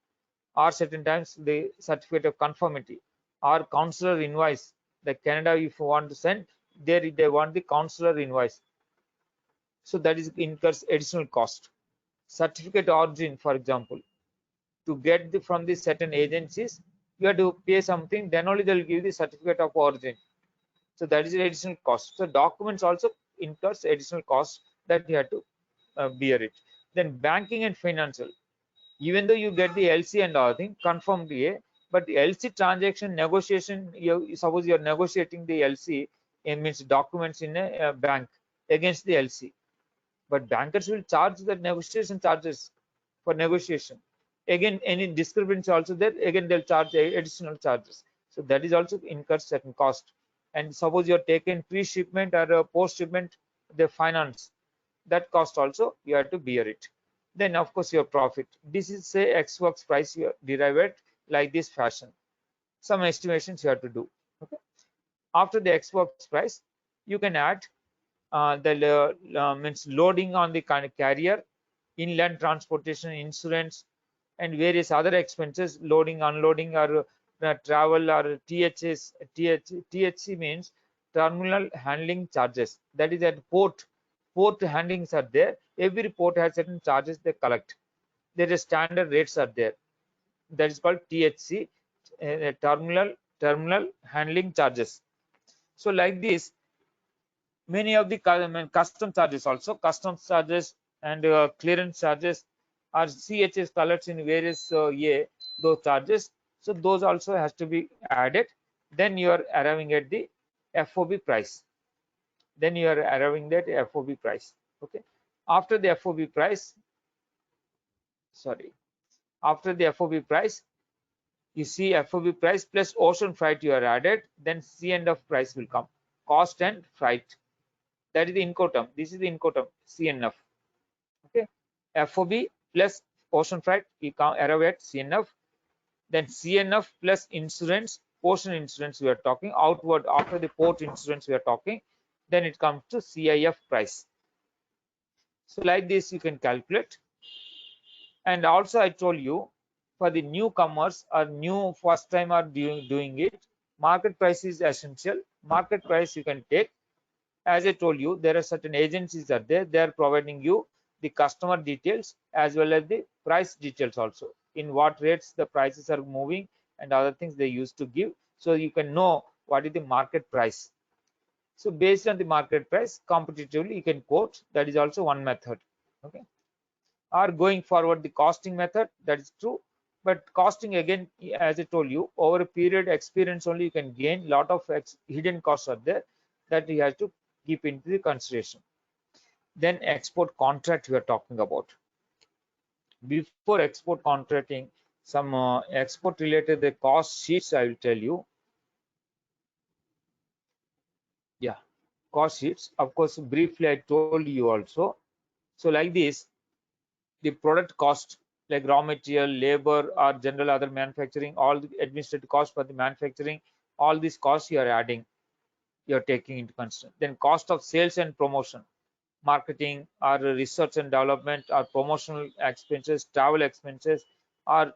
or certain times the certificate of conformity or counselor invoice. Like Canada, if you want to send, there they want the counselor invoice. So that is incurs additional cost. Certificate origin, for example, to get from the certain agencies, you have to pay something, then only they'll give the certificate of origin. So that is additional cost. So documents also incurs additional cost that you have to bear it. Then banking and financial, even though you get the LC and all thing confirmed DA, but the LC transaction negotiation, you suppose you're negotiating the LC, it means documents in a bank against the LC, but bankers will charge the negotiation charges for negotiation. Again, any discrepancy also there, again they'll charge additional charges. So that is also incurs certain cost. And suppose you're taken pre-shipment or post-shipment, the finance, that cost also you have to bear it. Then of course your profit. This is say X works price, you derive it like this fashion. Some estimations you have to do. Okay. After the X works price, you can add the means loading on the kind of carrier, inland transportation, insurance, and various other expenses, loading, unloading, or travel, or THC means terminal handling charges. That is at port port handlings are there. Every port has certain charges they collect. There is standard rates are there. That is called THC, terminal handling charges. So like this, many of the custom charges also, customs charges and clearance charges are CHS collects in various those charges. So those also has to be added. Then you are arriving at the FOB price. Then you are arriving at FOB price. Okay. After the FOB price, sorry, after the FOB price, you see FOB price plus ocean freight you are added. Then C&F price will come. Cost and freight. That is the Incoterm. This is the Incoterm, CNF. Okay. FOB plus ocean freight, you can arrive at CNF. Then CNF plus insurance, ocean insurance we are talking, outward after the port insurance we are talking, then it comes to CIF price. So like this you can calculate. And also I told you, for the newcomers or new first time are doing it, market price is essential. Market price you can take. As I told you, there are certain agencies are there. They are providing you the customer details as well as the price details also. In what rates the prices are moving and other things they used to give. So you can know what is the market price. So based on the market price, competitively you can quote. That is also one method. Okay. Or going forward the costing method, that is true. But costing again, as I told you, over a period experience only you can gain. Lot of hidden costs are there that you have to keep into the consideration. Then export contract we are talking about. Before export contracting, some export related the cost sheets I will tell you. Yeah, cost sheets. Of course, briefly I told you also. So like this, the product cost like raw material, labor, or general other manufacturing, all the administrative cost for the manufacturing, all these costs you are adding, you are taking into consideration. Then cost of sales and promotion, marketing or research and development or promotional expenses, travel expenses or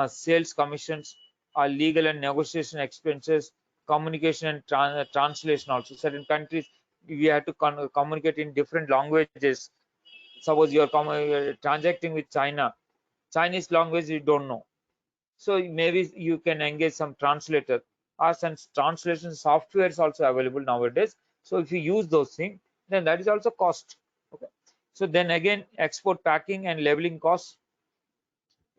sales commissions or legal and negotiation expenses, communication and translation also. Certain countries you have to communicate in different languages. Suppose you are transacting with China, Chinese language you don't know. So maybe you can engage some translator or some translation software is also available nowadays. So if you use those things, then that is also cost. Okay. So then again, export packing and labeling costs,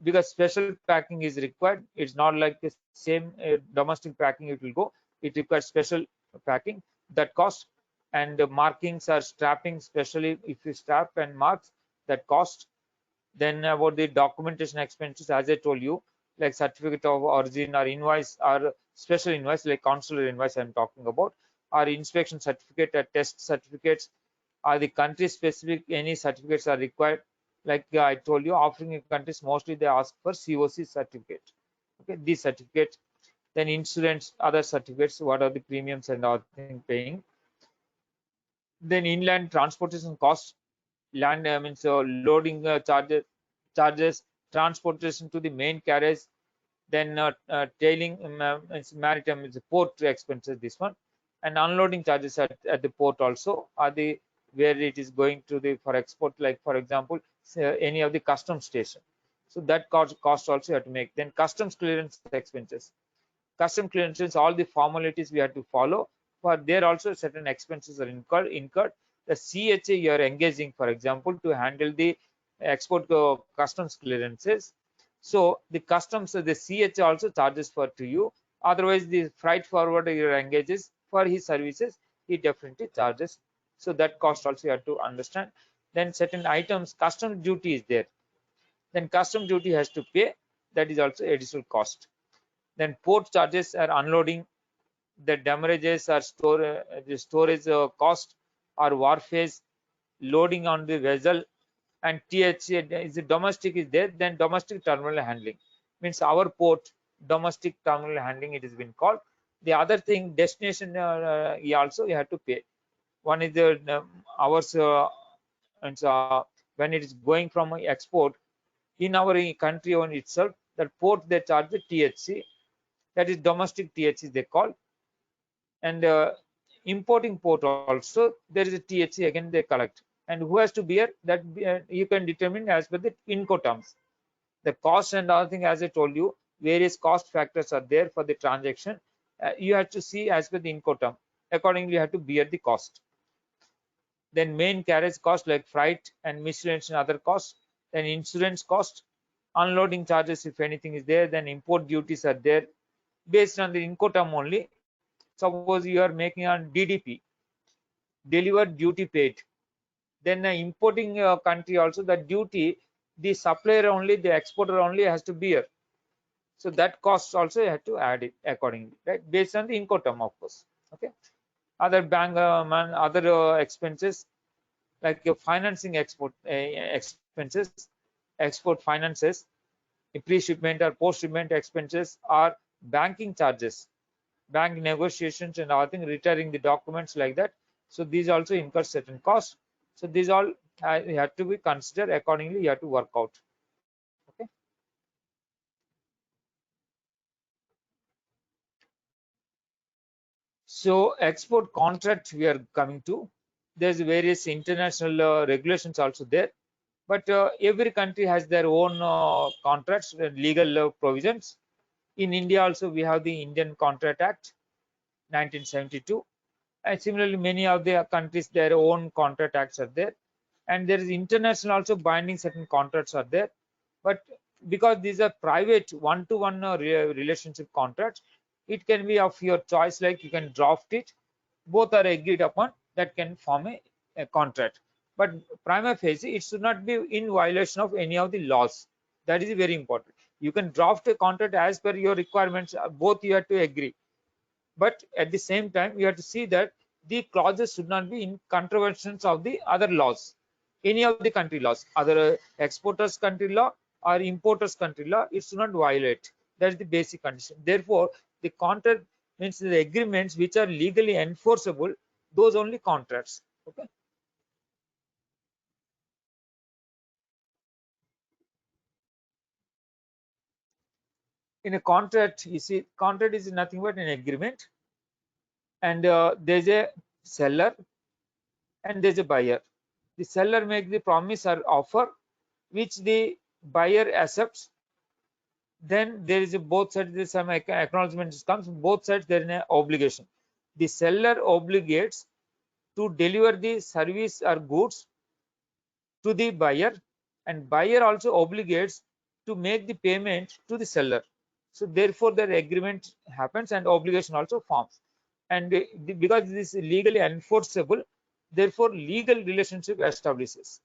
because special packing is required. It's not like the same domestic packing it will go. It requires special packing, that cost. And the markings are strapping, especially if you strap and marks, that cost. Then about the documentation expenses, as I told you, like certificate of origin or invoice or special invoice like consular invoice I'm talking about, or inspection certificate or test certificates, or the country specific any certificates are required. Like I told you, offering countries mostly they ask for COC certificate. Okay, these certificates. Then insurance, other certificates, what are the premiums and other thing paying. Then inland transportation costs, land means loading charges, transportation to the main carriage, then tailing maritime is port expenses, this one, and unloading charges at the port also are the where it is going to the for export, like for example any of the custom station. So that cost also you have to make. Then customs clearance expenses, custom clearances, all the formalities we have to follow. For there also certain expenses are incurred. The CHA you are engaging, for example, to handle the export customs clearances. So the customs, the CHA also charges for to you. Otherwise, the freight forwarder you engages for his services, he definitely charges. So that cost also you have to understand. Then certain items, custom duty is there. Then custom duty has to pay. That is also additional cost. Then port charges are unloading, the damages are the storage cost or wharfage, loading on the vessel, and THC is the domestic is there. Then domestic terminal handling means our port domestic terminal handling it has been called. The other thing destination also you have to pay. One is the ours and when it is going from export in our country on itself, that port they charge the THC, that is domestic THC they call. And importing port also there is a THC again they collect. and who has to bear that, you can determine as per the Incoterms. The cost and other thing, as I told you, various cost factors are there for the transaction. You have to see as per the Incoterm. Accordingly, you have to bear the cost. Then main carriage cost like freight and miscellaneous and other costs. Then insurance cost, unloading charges if anything is there. Then import duties are there based on the Incoterm only. Suppose you are making on DDP, delivered duty paid. Then the importing country also, the duty, the supplier only, the exporter only has to bear. So that cost also you have to add it accordingly, right? Based on the Incoterm, of course. Okay. Other bank other expenses like your financing export expenses, export finances, pre-shipment or post-shipment expenses, or banking charges, bank negotiations and other thing, returning the documents like that. So these also incur certain costs. So these all you have to be considered accordingly. You have to work out. Okay. So export contract we are coming to. There's various international regulations also there, but every country has their own contracts and legal provisions. In India also we have the Indian Contract Act 1972, and similarly many of the countries their own contract acts are there, and there is international also binding certain contracts are there. But because these are private one-to-one relationship contracts, it can be of your choice, like you can draft it, both are agreed upon, that can form a contract. But prima facie it should not be in violation of any of the laws. That is very important. You can draft a contract as per your requirements, both you have to agree, but at the same time you have to see that the clauses should not be in contraventions of the other laws, any of the country laws, other exporters country law or importers country law. It should not violate. That is the basic condition. Therefore the contract means the agreements which are legally enforceable, those only contracts. Okay. In a contract, you see, contract is nothing but an agreement, and there's a seller and there's a buyer. The seller makes the promise or offer which the buyer accepts. Then there is a both sides, there is some acknowledgement comes, both sides there is an obligation. The seller obligates to deliver the service or goods to the buyer, and buyer also obligates to make the payment to the seller. So therefore the agreement happens and obligation also forms, and because this is legally enforceable, therefore legal relationship establishes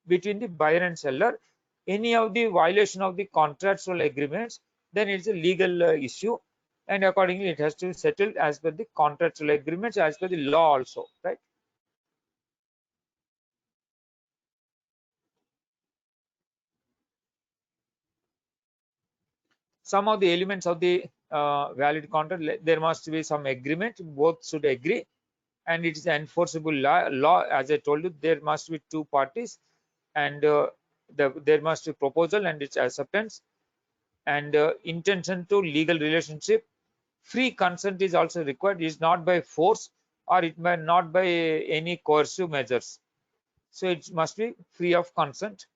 between the buyer and seller. Any of the violation of the contractual agreements, then it's a legal issue, and accordingly it has to be settled as per the contractual agreements, as per the law also, right? Some of the elements of the valid contract, there must be some agreement, both should agree, and it is enforceable law. As I told you, there must be two parties, and there must be proposal and its acceptance, and intention to legal relationship. Free consent is also required. It is not by force, or it may not by any coercive measures. So it must be free of consent.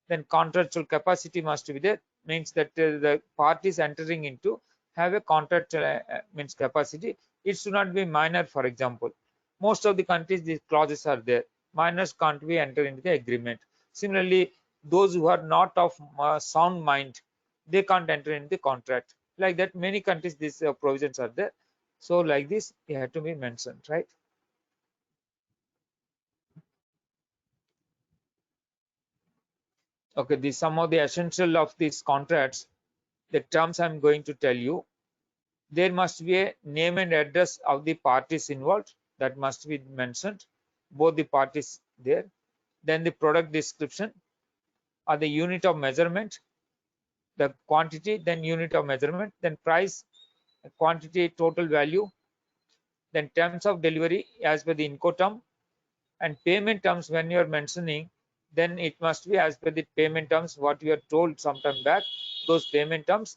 Then contractual capacity must be there, means that the parties entering into have a contract means capacity. It should not be minor. For example, most of the countries these clauses are there. Minors can't be entered into the agreement. Similarly, those who are not of sound mind, they can't enter into the contract. Like that, many countries these provisions are there. So like this, it had to be mentioned, right? Okay, this some of the essential of these contracts, the terms I'm going to tell you. There must be a name and address of the parties involved, that must be mentioned, both the parties there. Then the product description, or the unit of measurement, the quantity, then unit of measurement, then price, quantity, total value, then terms of delivery as per the Incoterm, and payment terms. When you are mentioning, then it must be as per the payment terms what you are told sometime back, those payment terms.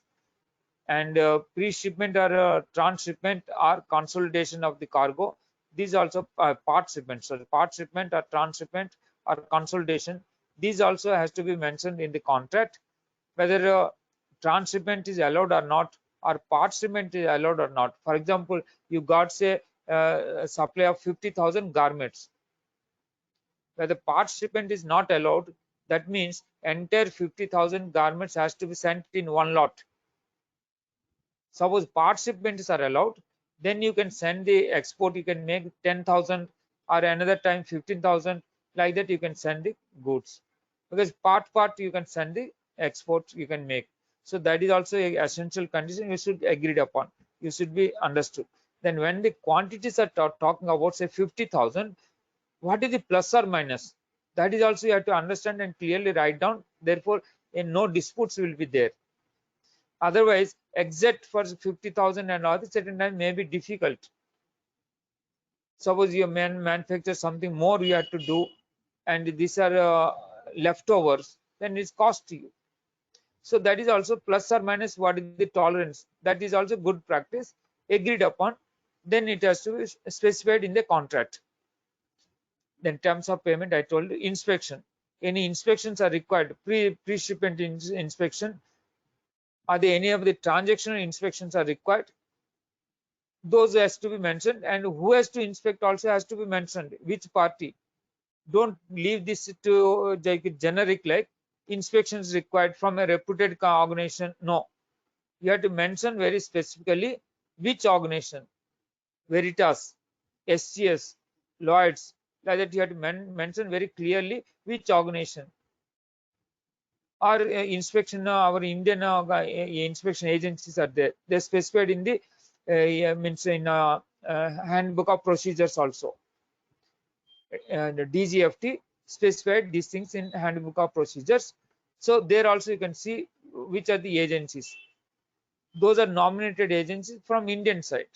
And pre-shipment or transshipment or consolidation of the cargo, these also part shipment. So part shipment or transshipment or consultation. These also has to be mentioned in the contract, whether transshipment is allowed or not, or part shipment is allowed or not. For example, you got say a supply of 50,000 garments, where the part shipment is not allowed. That means entire 50,000 garments has to be sent in one lot. Suppose part shipments are allowed, then you can send the export, you can make 10,000 or another time 15,000, like that you can send the goods, because part you can send the export you can make. So that is also a essential condition you should agreed upon, you should be understood. Then when the quantities are talking about say 50,000, what is the plus or minus? That is also you have to understand and clearly write down. Therefore, no disputes will be there. Otherwise, exact for 50,000 and other certain time may be difficult. Suppose you manufacture something more you have to do, and these are leftovers, then it's cost to you. So that is also plus or minus what is the tolerance. That is also good practice agreed upon. Then it has to be specified in the contract. Then terms of payment, I told you. Inspection, any inspections are required, pre-shipment inspection. Are there any of the transactional inspections are required? Those has to be mentioned, and who has to inspect also has to be mentioned, which party. Don't leave this to like generic, like inspections required from a reputed organization. No, you have to mention very specifically which organization. Veritas, SCS, Lloyds, like that you have to mention very clearly which organization. Or inspection, our Indian inspection agencies are there. They're specified in the means in handbook of procedures also. And DGFT specified these things in handbook of procedures. So there also you can see which are the agencies. Those are nominated agencies from Indian side.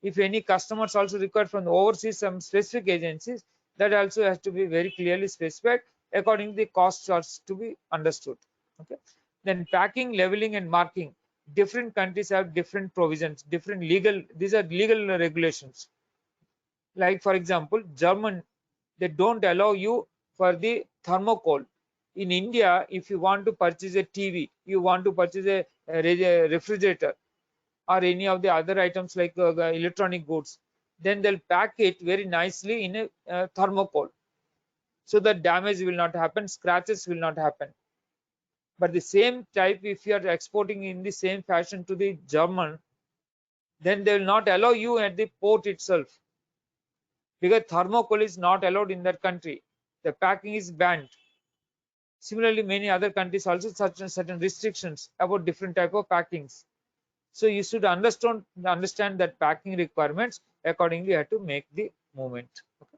If any customers also required from the overseas some specific agencies, that also has to be very clearly specified according to the cost charts to be understood. Okay. Then packing, leveling, and marking. Different countries have different provisions, different legal. These are legal regulations. Like for example, German, they don't allow you for the thermocol. In India, if you want to purchase a TV, you want to purchase a refrigerator, or any of the other items like electronic goods, then they'll pack it very nicely in a thermocol, so that damage will not happen, scratches will not happen. But the same type, if you are exporting in the same fashion to the German, then they will not allow you at the port itself, because thermocol is not allowed in that country. The packing is banned. Similarly, many other countries also such certain restrictions about different type of packings. So you should understand that packing requirements, accordingly you have to make the movement. Okay.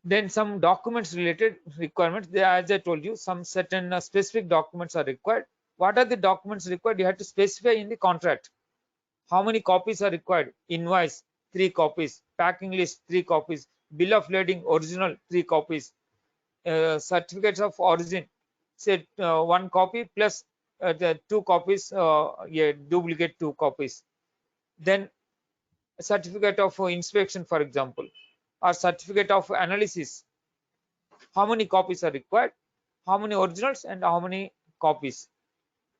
Then some documents related requirements. As I told you, some certain specific documents are required. What are the documents required? You have to specify in the contract. How many copies are required? Invoice 3 copies, packing list 3 copies, bill of lading original 3 copies, certificates of origin say 1 copy plus the 2 copies, duplicate 2 copies. Then certificate of inspection, for example, or certificate of analysis. How many copies are required? How many originals and how many copies?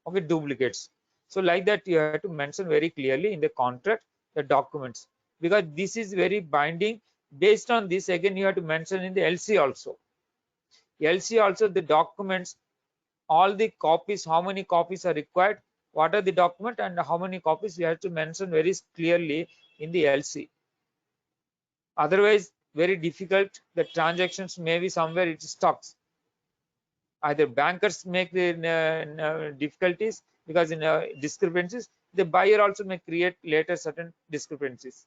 Okay, duplicates. So like that you have to mention very clearly in the contract the documents, because this is very binding. Based on this, again you have to mention in the LC also. LC also the documents, all the copies, how many copies are required, what are the document, and how many copies you have to mention very clearly in the LC. Otherwise, very difficult. The transactions may be somewhere it stocks. Either bankers make the difficulties because in discrepancies, the buyer also may create later certain discrepancies.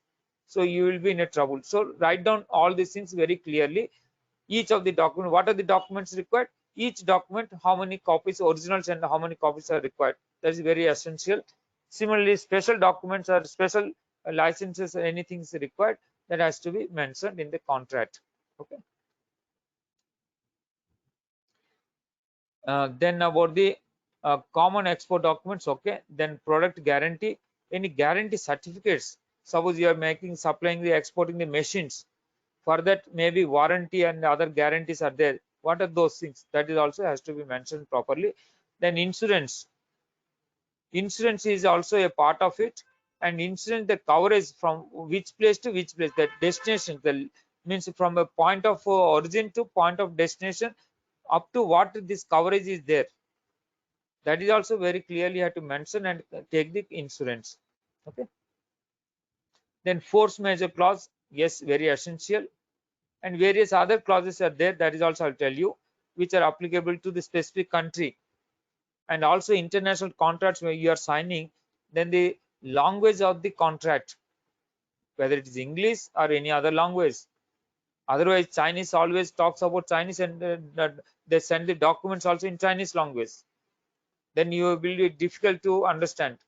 So you will be in a trouble. So write down all these things very clearly. Each of the document, what are the documents required? Each document, how many copies originals and how many copies are required. That is very essential. Similarly, special documents or special licenses or anything is required, that has to be mentioned in the contract. Okay. Then about the common export documents. Okay. Then product guarantee, any guarantee certificates. Suppose you are making, supplying the exporting the machines, For that, maybe warranty and other guarantees are there. What are those things? That is also has to be mentioned properly. Then insurance is also a part of it, and insurance, the coverage from which place to which place, the destination, the means from a point of origin to point of destination, up to what this coverage is there. That is also very clearly have to mention and take the insurance. Okay. Then force majeure clause, yes, very essential, and various other clauses are there. That is also I'll tell you, which are applicable to the specific country. And also international contracts where you are signing, then the language of the contract, whether it is English or any other language. Otherwise, Chinese always talks about Chinese, and they send the documents also in Chinese language. Then you will be difficult to understand.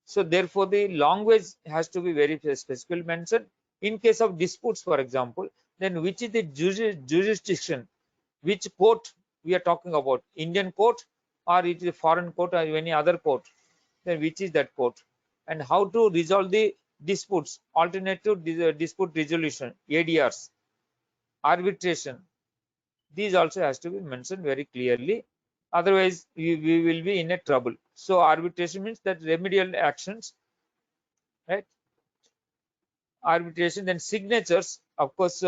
So therefore, the language has to be very specifically mentioned. In case of disputes, for example, then which is the jurisdiction, which court we are talking about, Indian court or it is a foreign court or any other court, then which is that court, and how to resolve the disputes, alternative dispute resolution, ADRs, arbitration. These also has to be mentioned very clearly. Otherwise, we will be in a trouble. So arbitration means that remedial actions, right? Arbitration. Then signatures, of course,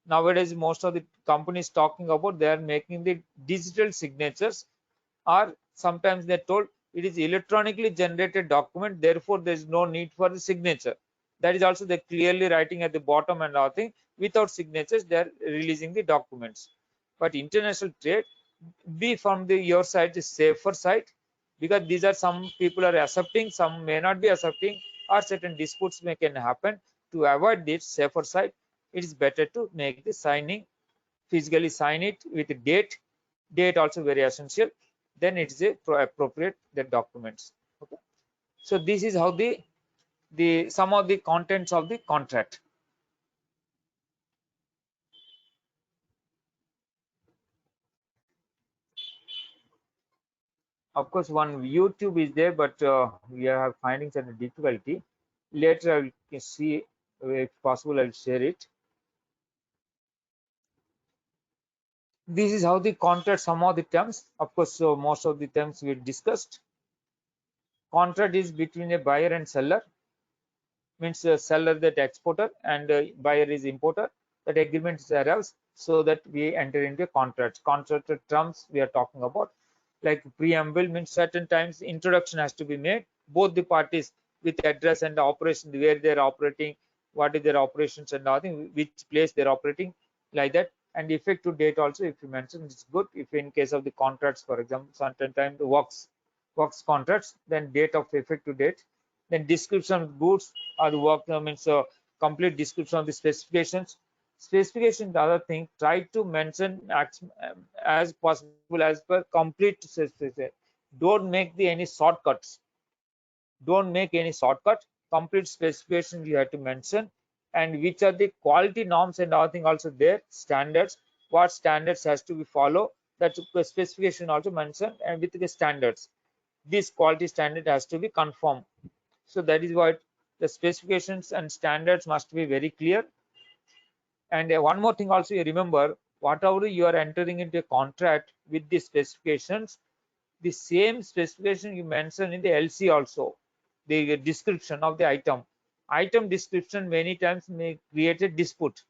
nowadays most of the companies talking about, they are making the digital signatures, or sometimes they're told it is electronically generated document, therefore there is no need for the signature. That is also they clearly writing at the bottom, and all thing, without signatures they are releasing the documents. But international trade, be from the your side is safer side, because these are some people are accepting, some may not be accepting, or certain disputes may can happen. To avoid this safer side, it is better to make the signing, physically sign it with a date also very essential. Then it is a appropriate the documents. Okay. So this is how the some of the contents of the contract. Of course, one YouTube is there, but we are finding some difficulty. Later I will see, if possible I'll share it. This is how the contract, some of the terms. Of course, so most of the terms we discussed. Contract is between a buyer and seller, means seller that exporter and buyer is importer. That agreement arrives so that we enter into a contract. Contract terms we are talking about, like preamble means certain times introduction has to be made, both the parties, with address and operation, where they are operating, what is their operations and nothing, which place they are operating, like that. And effective date also, if you mention, it's good. If in case of the contracts, for example, certain time the works contracts, then date of effective date. Then description of goods or the work, means complete description of the specifications. Specification, the other thing, try to mention as possible as per complete specification. Don't make any shortcuts. Don't make any shortcut. Complete specification you have to mention, and which are the quality norms and other thing also there. Standards, what standards has to be followed, that specification also mentioned, and with the standards, this quality standard has to be conformed. So that is what the specifications and standards must be very clear. And one more thing also, you remember, whatever you are entering into a contract with the specifications, the same specification you mention in the LC also, the description of the item description many times may create a dispute.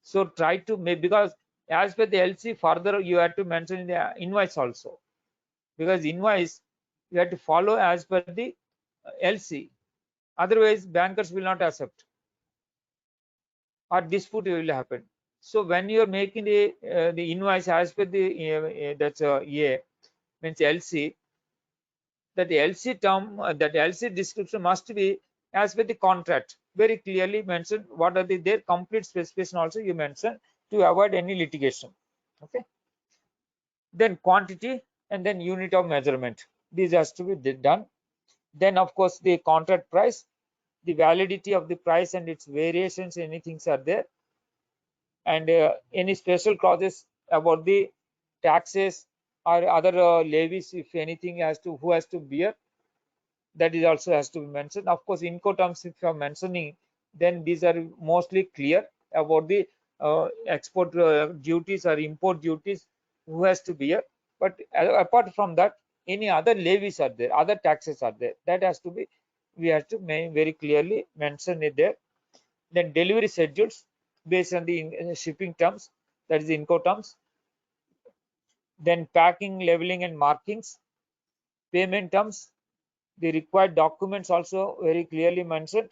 So try to make, because as per the LC, further you have to mention in the invoice also, because invoice you have to follow as per the LC. Otherwise, bankers will not accept, or dispute will happen. So when you are making the invoice as per the that's A means LC, that LC term, that LC description must be as per the contract, very clearly mentioned. What are their complete specification also you mention, to avoid any litigation. Okay. Then quantity, and then unit of measurement. This has to be done. Then of course the contract price, the validity of the price and its variations, anything are there, and any special clauses about the taxes or other levies, if anything has to, who has to bear, that is also has to be mentioned. Of course, Incoterms, if you are mentioning, then these are mostly clear about the export duties or import duties who has to bear. But apart from that, any other levies are there, other taxes are there, that has to be, we have to very clearly mention it there. Then delivery schedules based on the shipping terms, that is Incoterms. Then packing, labeling and markings, payment terms, the required documents also very clearly mentioned.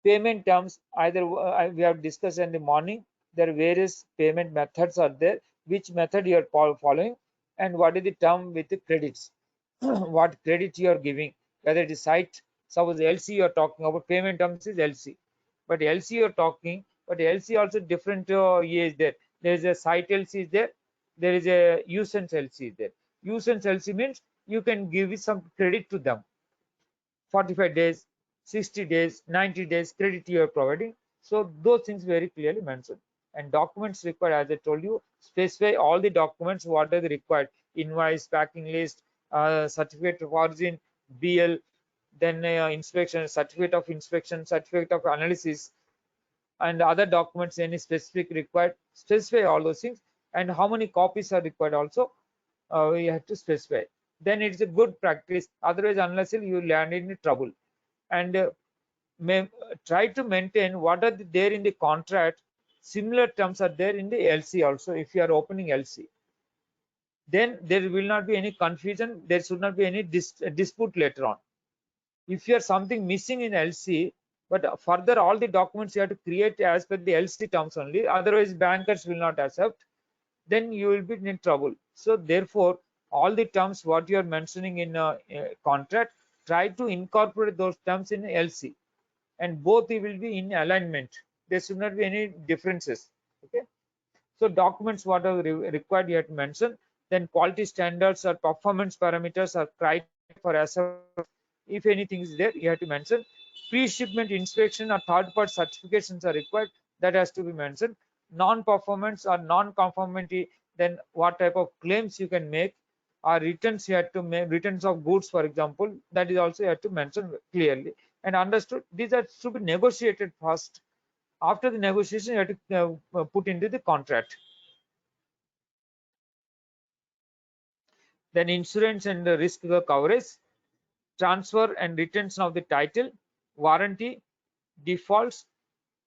Payment terms, either we have discussed in the morning, there are various payment methods are there, which method you are following, and what is the term with the credits, what credit you are giving, whether it is site, suppose LC you are talking about, payment terms is LC, but LC you are talking, but LC also different is there. There is a site LC is there, there is a usance LC is there. Usance LC means you can give some credit to them, 45 days, 60 days, 90 days credit you are providing. So those things very clearly mentioned. And documents required, as I told you, specify all the documents what are the required: invoice, packing list, certificate of origin, BL, then inspection, certificate of inspection, certificate of analysis, and other documents any specific required. Specify all those things, and how many copies are required also we have to specify. Then it's a good practice, otherwise unless you land in trouble. And try to maintain what are there in the contract, similar terms are there in the LC also. If you are opening LC, then there will not be any confusion, there should not be any dispute later on. If you are something missing in LC, but further all the documents you have to create as per the LC terms only, otherwise bankers will not accept, then you will be in trouble. So therefore, all the terms what you are mentioning in a contract, try to incorporate those terms in LC, and both will be in alignment. There should not be any differences. Okay. So documents what are required you have to mention. Then quality standards or performance parameters or criteria for assessment, if anything is there, you have to mention. Pre-shipment inspection or third-party certifications are required, that has to be mentioned. Non-performance or non-conformity, then what type of claims you can make, or returns you have to make, returns of goods, for example, that is also you have to mention clearly and understood. These are to be negotiated first. After the negotiation, you have to put into the contract. Then insurance and the risk coverage, transfer and retention of the title, warranty, defaults,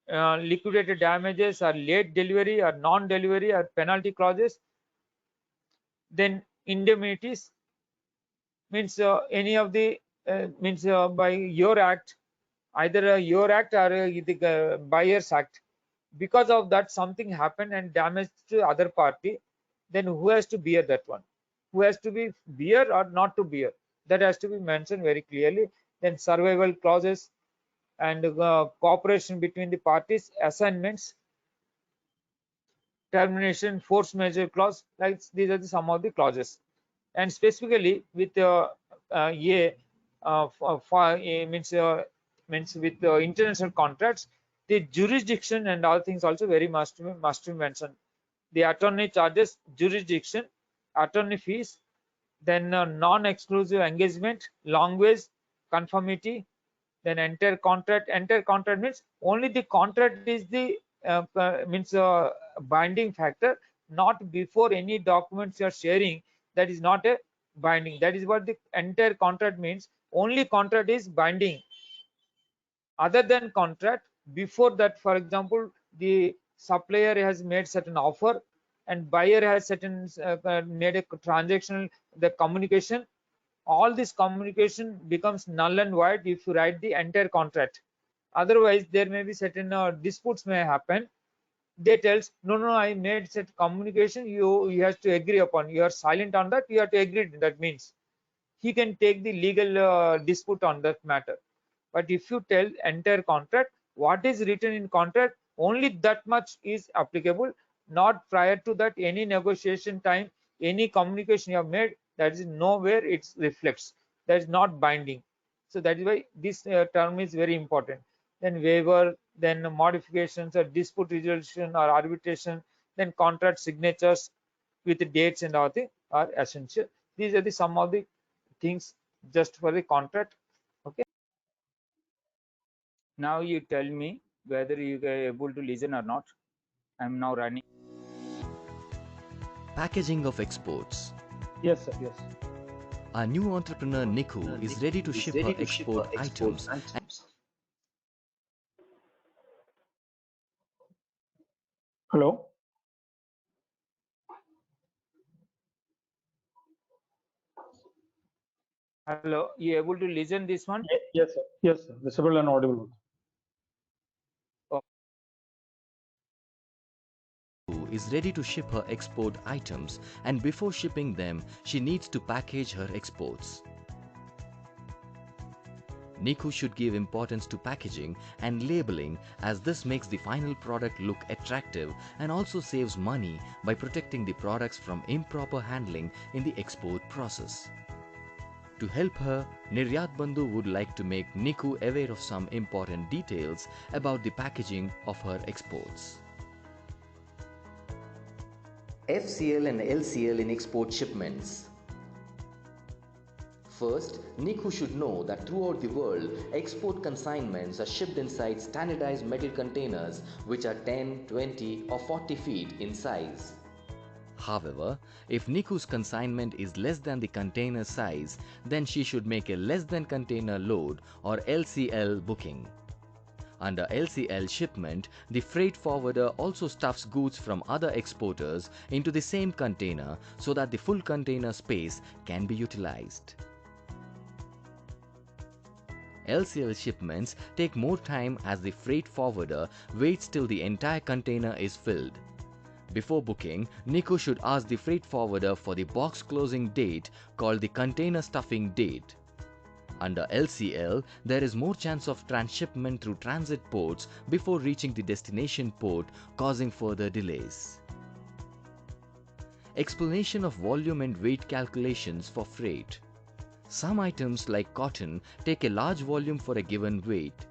liquidated damages or late delivery or non-delivery or penalty clauses. Then indemnities means any of the means by your act, either your act or the buyer's act, because of that something happened and damage to other party, then who has to bear that one, who has to be bear or not to bear, that has to be mentioned very clearly. Then survival clauses and cooperation between the parties, assignments, termination, force majeure clause, like these are some of the clauses. And specifically with a means with international contracts, the jurisdiction and all things also very must be mentioned. The attorney charges, jurisdiction, attorney fees, then non-exclusive engagement, language, conformity, then entire contract. Entire contract means only the contract is the means binding factor, not before any documents you are sharing, that is not a binding. That is what the entire contract means. Only contract is binding. Other than contract, before that, for example, the supplier has made certain offer and buyer has certain made a transaction, the communication, all this communication becomes null and void if you write the entire contract. Otherwise there may be certain disputes may happen. They tells, no, no, I made such communication, you have to agree upon, you are silent on that, you have to agree. That means he can take the legal dispute on that matter. But if you tell entire contract, what is written in contract, only that much is applicable. Not prior to that any negotiation time, any communication you have made, that is nowhere it reflects, that is not binding. So that is why this term is very important. Then waiver, then modifications or dispute resolution or arbitration, then contract signatures with the dates and all things are essential. These are the some of the things just for the contract. Okay. Now you tell me whether you are able to listen or not. I'm now running. Packaging of exports. Yes, sir. Yes. Our new entrepreneur Niku is ready to ship her export items. Hello. Hello, you able to listen this one? Yes, sir. Yes, sir. Visible and audible. Is ready to ship her export items, and before shipping them, she needs to package her exports. Niku should give importance to packaging and labeling, as this makes the final product look attractive and also saves money by protecting the products from improper handling in the export process. To help her, Niryat Bandhu would like to make Niku aware of some important details about the packaging of her exports. FCL and LCL in export shipments. First, Niku should know that throughout the world, export consignments are shipped inside standardized metal containers which are 10, 20 or 40 feet in size. However, if Niku's consignment is less than the container size, then she should make a less than container load or LCL booking. Under LCL shipment, the freight forwarder also stuffs goods from other exporters into the same container so that the full container space can be utilized. LCL shipments take more time as the freight forwarder waits till the entire container is filled. Before booking, Niku should ask the freight forwarder for the box closing date called the container stuffing date. Under LCL, there is more chance of transshipment through transit ports before reaching the destination port, causing further delays. Explanation of volume and weight calculations for freight. Some items like cotton take a large volume for a given weight.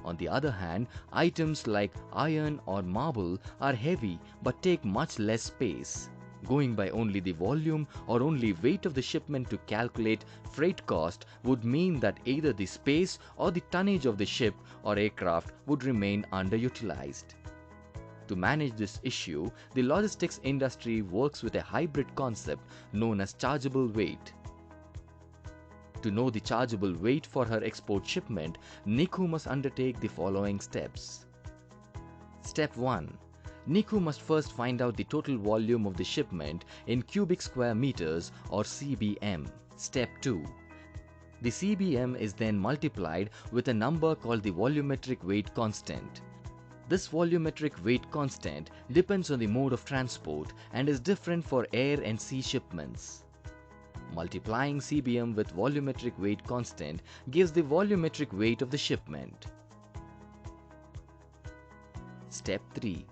On the other hand, items like iron or marble are heavy but take much less space. Going by only the volume or only weight of the shipment to calculate freight cost would mean that either the space or the tonnage of the ship or aircraft would remain underutilized. To manage this issue, the logistics industry works with a hybrid concept known as chargeable weight. To know the chargeable weight for her export shipment, Niku must undertake the following steps. Step 1. Niku must first find out the total volume of the shipment in cubic square meters or CBM. Step 2. The CBM is then multiplied with a number called the volumetric weight constant. This volumetric weight constant depends on the mode of transport and is different for air and sea shipments. Multiplying CBM with volumetric weight constant gives the volumetric weight of the shipment. Step 3.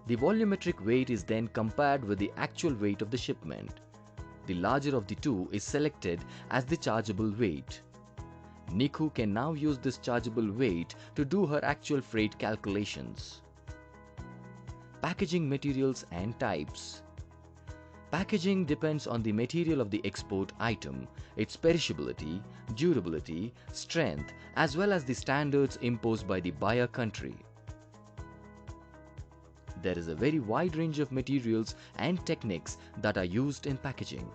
The volumetric weight is then compared with the actual weight of the shipment. The larger of the two is selected as the chargeable weight. Niku can now use this chargeable weight to do her actual freight calculations. Packaging materials and types. Packaging depends on the material of the export item, its perishability, durability, strength, as well as the standards imposed by the buyer country. There is a very wide range of materials and techniques that are used in packaging.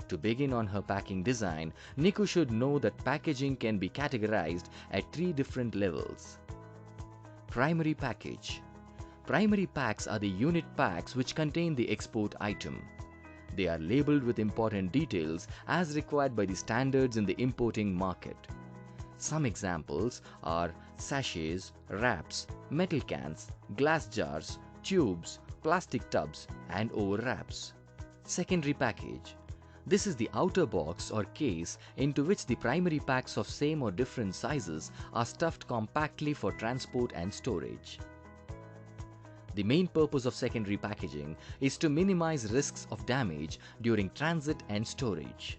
To begin on her packing design, Niku should know that packaging can be categorized at 3 different levels. Primary package. Primary packs are the unit packs which contain the export item. They are labeled with important details as required by the standards in the importing market. Some examples are sachets, wraps, metal cans, glass jars, tubes, plastic tubs, and overwraps. Secondary package. This is the outer box or case into which the primary packs of same or different sizes are stuffed compactly for transport and storage. The main purpose of secondary packaging is to minimize risks of damage during transit and storage.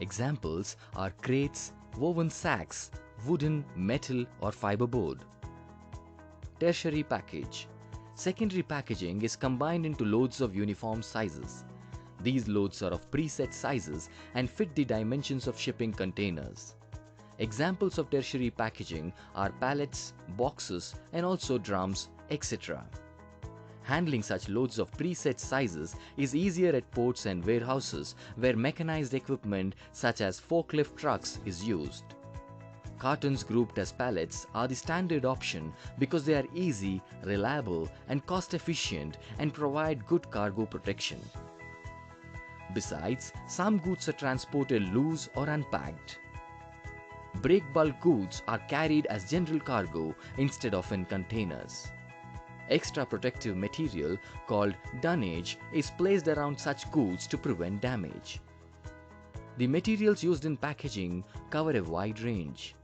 Examples are crates, woven sacks, wooden, metal or fiberboard. Tertiary package. Secondary packaging is combined into loads of uniform sizes. These loads are of preset sizes and fit the dimensions of shipping containers. Examples of tertiary packaging are pallets, boxes, and also drums, etc. Handling such loads of preset sizes is easier at ports and warehouses where mechanized equipment such as forklift trucks is used. Cartons grouped as pallets are the standard option because they are easy, reliable, and cost efficient and provide good cargo protection. Besides, some goods are transported loose or unpacked. Break bulk goods are carried as general cargo instead of in containers. Extra protective material called dunnage is placed around such goods to prevent damage. The materials used in packaging cover a wide range.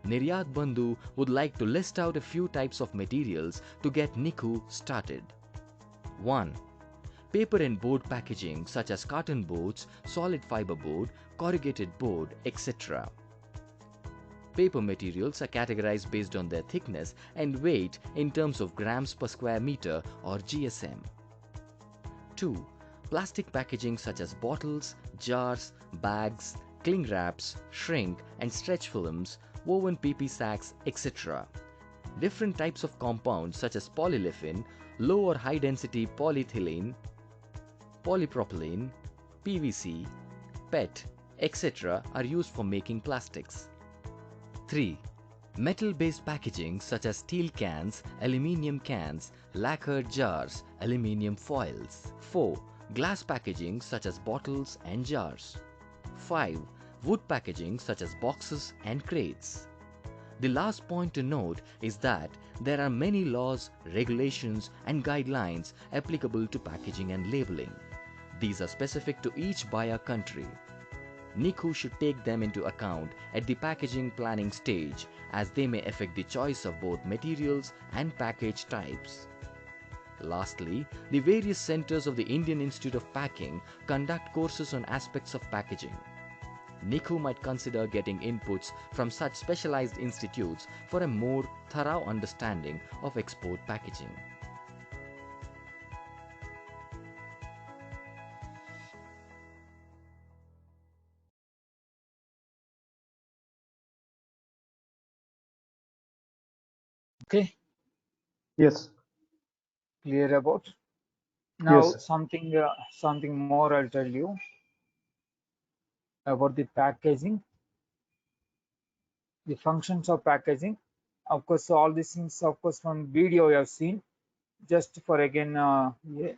Niryat Bandhu would like to list out a few types of materials to get NICU started. 1. Paper and board packaging such as carton boards, solid fiber board, corrugated board, etc. Paper materials are categorized based on their thickness and weight in terms of grams per square meter or GSM. 2. Plastic packaging such as bottles, jars, bags, cling wraps, shrink and stretch films, woven PP sacks, etc. Different types of compounds such as polyolefin, low or high density polyethylene, polypropylene, PVC, PET, etc. are used for making plastics. 3. Metal-based packaging such as steel cans, aluminium cans, lacquered jars, aluminium foils. 4. Glass packaging such as bottles and jars. 5. Wood packaging such as boxes and crates. The last point to note is that there are many laws, regulations and guidelines applicable to packaging and labeling. These are specific to each buyer country. NICU should take them into account at the packaging planning stage as they may affect the choice of both materials and package types. Lastly, the various centers of the Indian Institute of Packing conduct courses on aspects of packaging. NICU might consider getting inputs from such specialized institutes for a more thorough understanding of export packaging. Okay, Yes. clear about. Yes, Now sir. something more I'll tell you about the packaging, the functions of packaging. Of course, all these things, of course, from video you have seen. Just for again, yeah,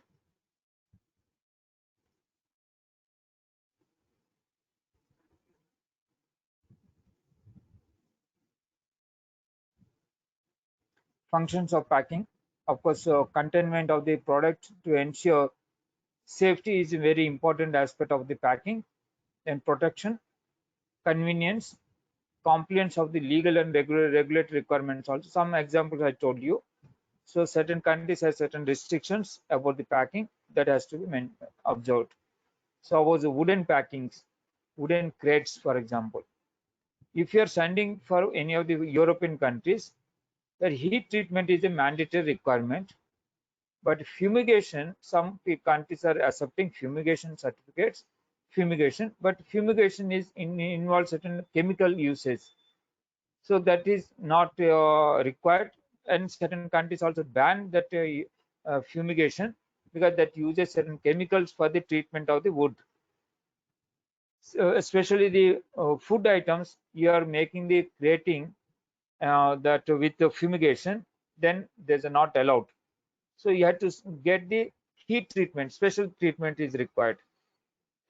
functions of packing. Of course, containment of the product to ensure safety is a very important aspect of the packing. And protection, convenience, compliance of the legal and regulatory requirements. Also, some examples I told you. So certain countries have certain restrictions about the packing that has to be observed. So about the wooden packings, wooden crates, for example. If you are sending for any of the European countries, that heat treatment is a mandatory requirement. But fumigation, some countries are accepting fumigation certificates, but fumigation is involves certain chemical usage. So that is not required, and certain countries also ban that fumigation because that uses certain chemicals for the treatment of the wood. So especially the food items, you are making the creating that with the fumigation, then there's a not allowed. So you have to get the heat treatment, special treatment is required.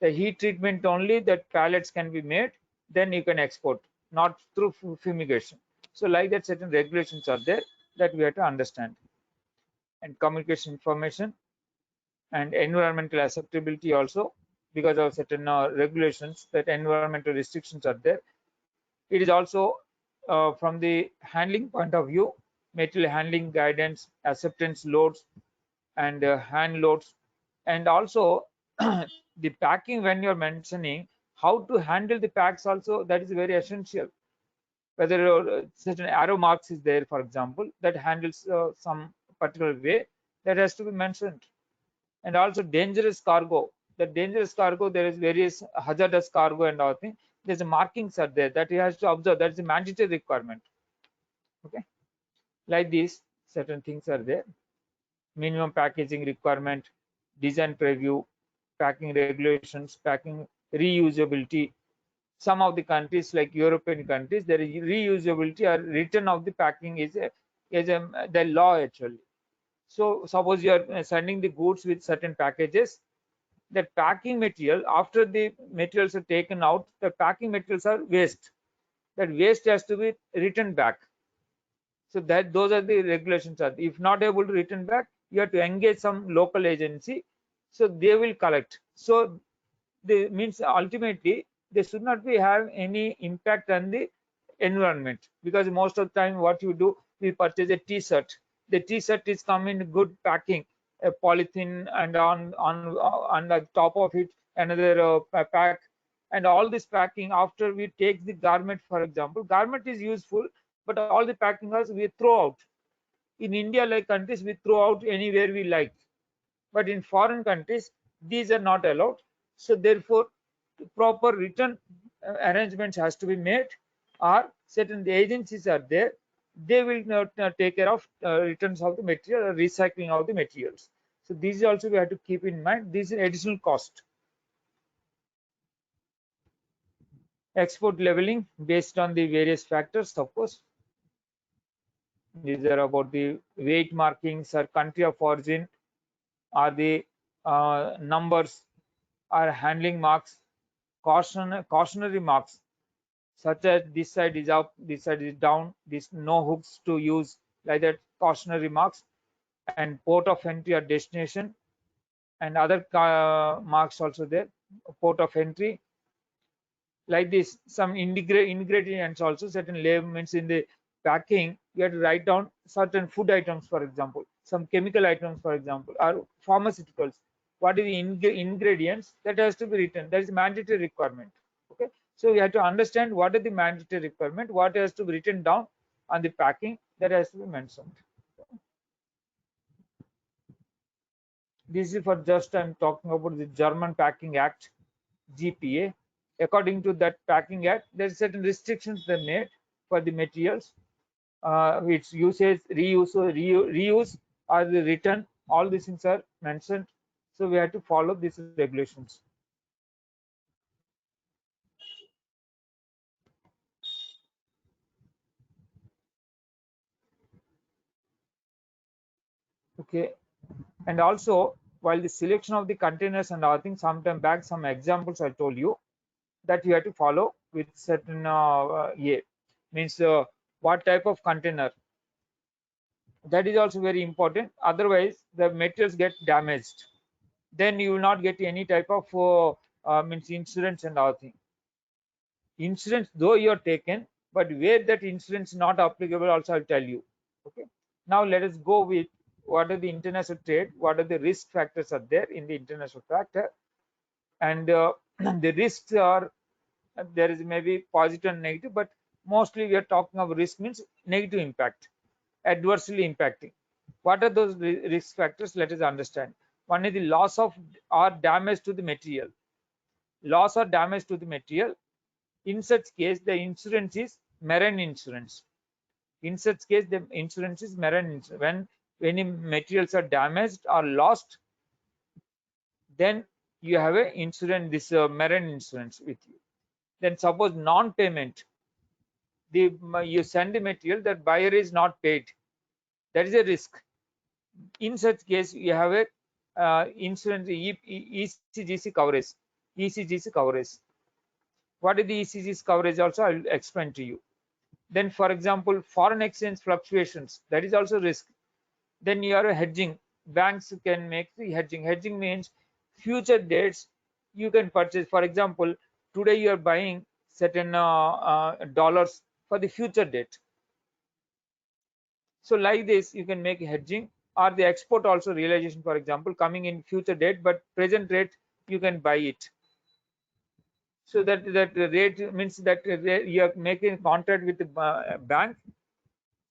The heat treatment only that pallets can be made, then you can export, not through fumigation. So like that, certain regulations are there that we have to understand. And communication information and environmental acceptability also, because of certain regulations that environmental restrictions are there. It is also from the handling point of view, material handling guidance, acceptance loads and hand loads, and also the packing. When you're mentioning how to handle the packs also, that is very essential. Whether certain arrow marks is there, for example, that handles some particular way, that has to be mentioned. And also dangerous cargo, the dangerous cargo, there is various hazardous cargo and all things, there's a markings are there that he has to observe. That's a mandatory requirement. Okay, like this, certain things are there. Minimum packaging requirement, design preview, packing regulations, packing reusability. Some of the countries like European countries, there is reusability or return of the packing is the law actually. So suppose you are sending the goods with certain packages, that packing material, after the materials are taken out, the packing materials are waste. That waste has to be returned back. So that those are the regulations. Are if not able to return back, you have to engage some local agency, so they will collect. So they means ultimately they should not be have any impact on the environment, because most of the time what you do, we purchase a t-shirt. The t-shirt is come in good packing, a polythene, and on the top of it another pack, and all this packing, after we take the garment, for example, garment is useful, but all the packing also we throw out. In India like countries, we throw out anywhere we like, but in foreign countries these are not allowed. So therefore proper return arrangements has to be made, or certain agencies are there, they will not take care of returns of the material or recycling of the materials. So these also we have to keep in mind. This is additional cost. Export leveling based on the various factors, of course. These are about the weight markings or country of origin, or the numbers or handling marks, cautionary marks, such as this side is up, this side is down, this no hooks to use, like that, cautionary marks, and port of entry or destination, and other marks also there, port of entry, like this. Some ingredients also, certain labels in the packing, you have to write down certain food items, for example, some chemical items, for example, or pharmaceuticals. What is the ingredients that has to be written? That is mandatory requirement. Okay, so we have to understand what are the mandatory requirement, what has to be written down on the packing, that has to be mentioned. This is for just I'm talking about the German Packing Act, GPA. According to that packing act, there are certain restrictions they made for the materials, its usage, reuse, or the return. All these things are mentioned. So we have to follow these regulations. Okay, and also while the selection of the containers and other things, sometime back some examples I told you that you have to follow with certain means what type of container, that is also very important. Otherwise the materials get damaged, then you will not get any type of means insurance and other thing. Insurance though you are taken, but where that insurance is not applicable also I'll tell you. Okay, now let us go with what are the international trade, what are the risk factors are there in the international factor. And the risks are, there is maybe positive and negative, but mostly we are talking of risk means negative impact, adversely impacting. What are those risk factors? Let us understand. One is the loss of or damage to the material. Loss or damage to the material. In such case, the insurance is marine insurance. In such case, the insurance is marine insurance. When any materials are damaged or lost, then you have a insurance, this marine insurance with you. Then suppose non-payment, you send the material, that buyer is not paid, that is a risk. In such case, you have a insurance ECGC coverage. ECGC coverage. What is the ECGC coverage? Also, I will explain to you. Then, for example, foreign exchange fluctuations, that is also risk. Then you are a hedging. Banks can make the hedging. Hedging means future dates you can purchase. For example, today you are buying certain dollars for the future date. So like this, you can make hedging, or the export also realization, for example, coming in future date, but present rate you can buy it. So that rate means that you are making a contract with the bank.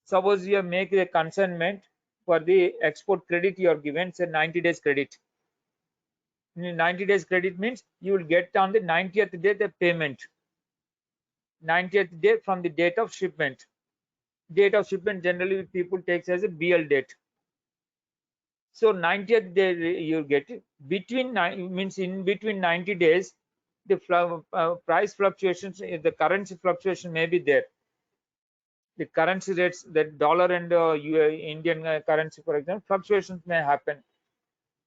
Suppose you are making a consignment for the export credit, you are given say 90 days credit. 90 days credit means you will get on the 90th day the payment. 90th day from the date of shipment. Date of shipment generally people takes as a BL date. So 90th day you get it. Between means in between 90 days, the price fluctuations, the currency fluctuation may be there. The currency rates, the dollar and Indian currency, for example, fluctuations may happen.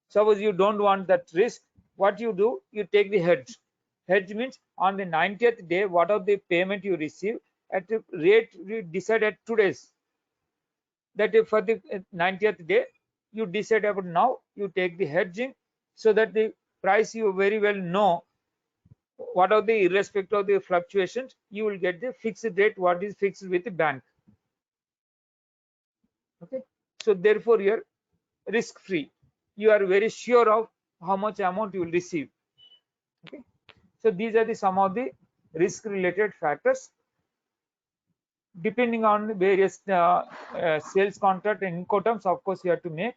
Suppose you don't want that risk, what you do, you take the hedge. Hedge means on the 90th day, what are the payment you receive at the rate you decide at today's. That if for the 90th day, you decide about now, you take the hedging so that the price you very well know what are the irrespective of the fluctuations, you will get the fixed rate what is fixed with the bank. Okay, so therefore you're risk free. You are very sure of how much amount you will receive. Okay, so these are the some of the risk related factors. Depending on the various sales contract and Incoterms, of course you have to make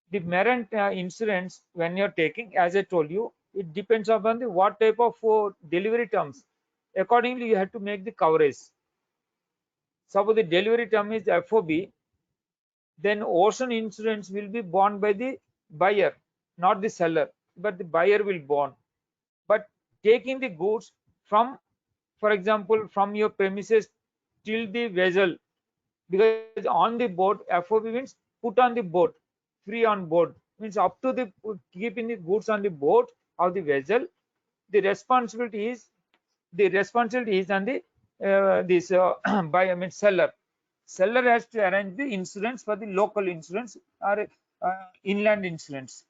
the marine insurance. When you're taking, as I told you, it depends upon the what type of delivery terms. Accordingly you have to make the coverage. Suppose the delivery term is FOB, then ocean insurance will be borne by the buyer, not the seller, but the buyer will borne. But taking the goods from, for example, from your premises till the vessel, because on the boat, FOB means put on the boat, free on board, means up to the keeping the goods on the boat of the vessel, the responsibility is on the this buyer, I mean seller. Seller has to arrange the insurance for the local insurance or inland insurance.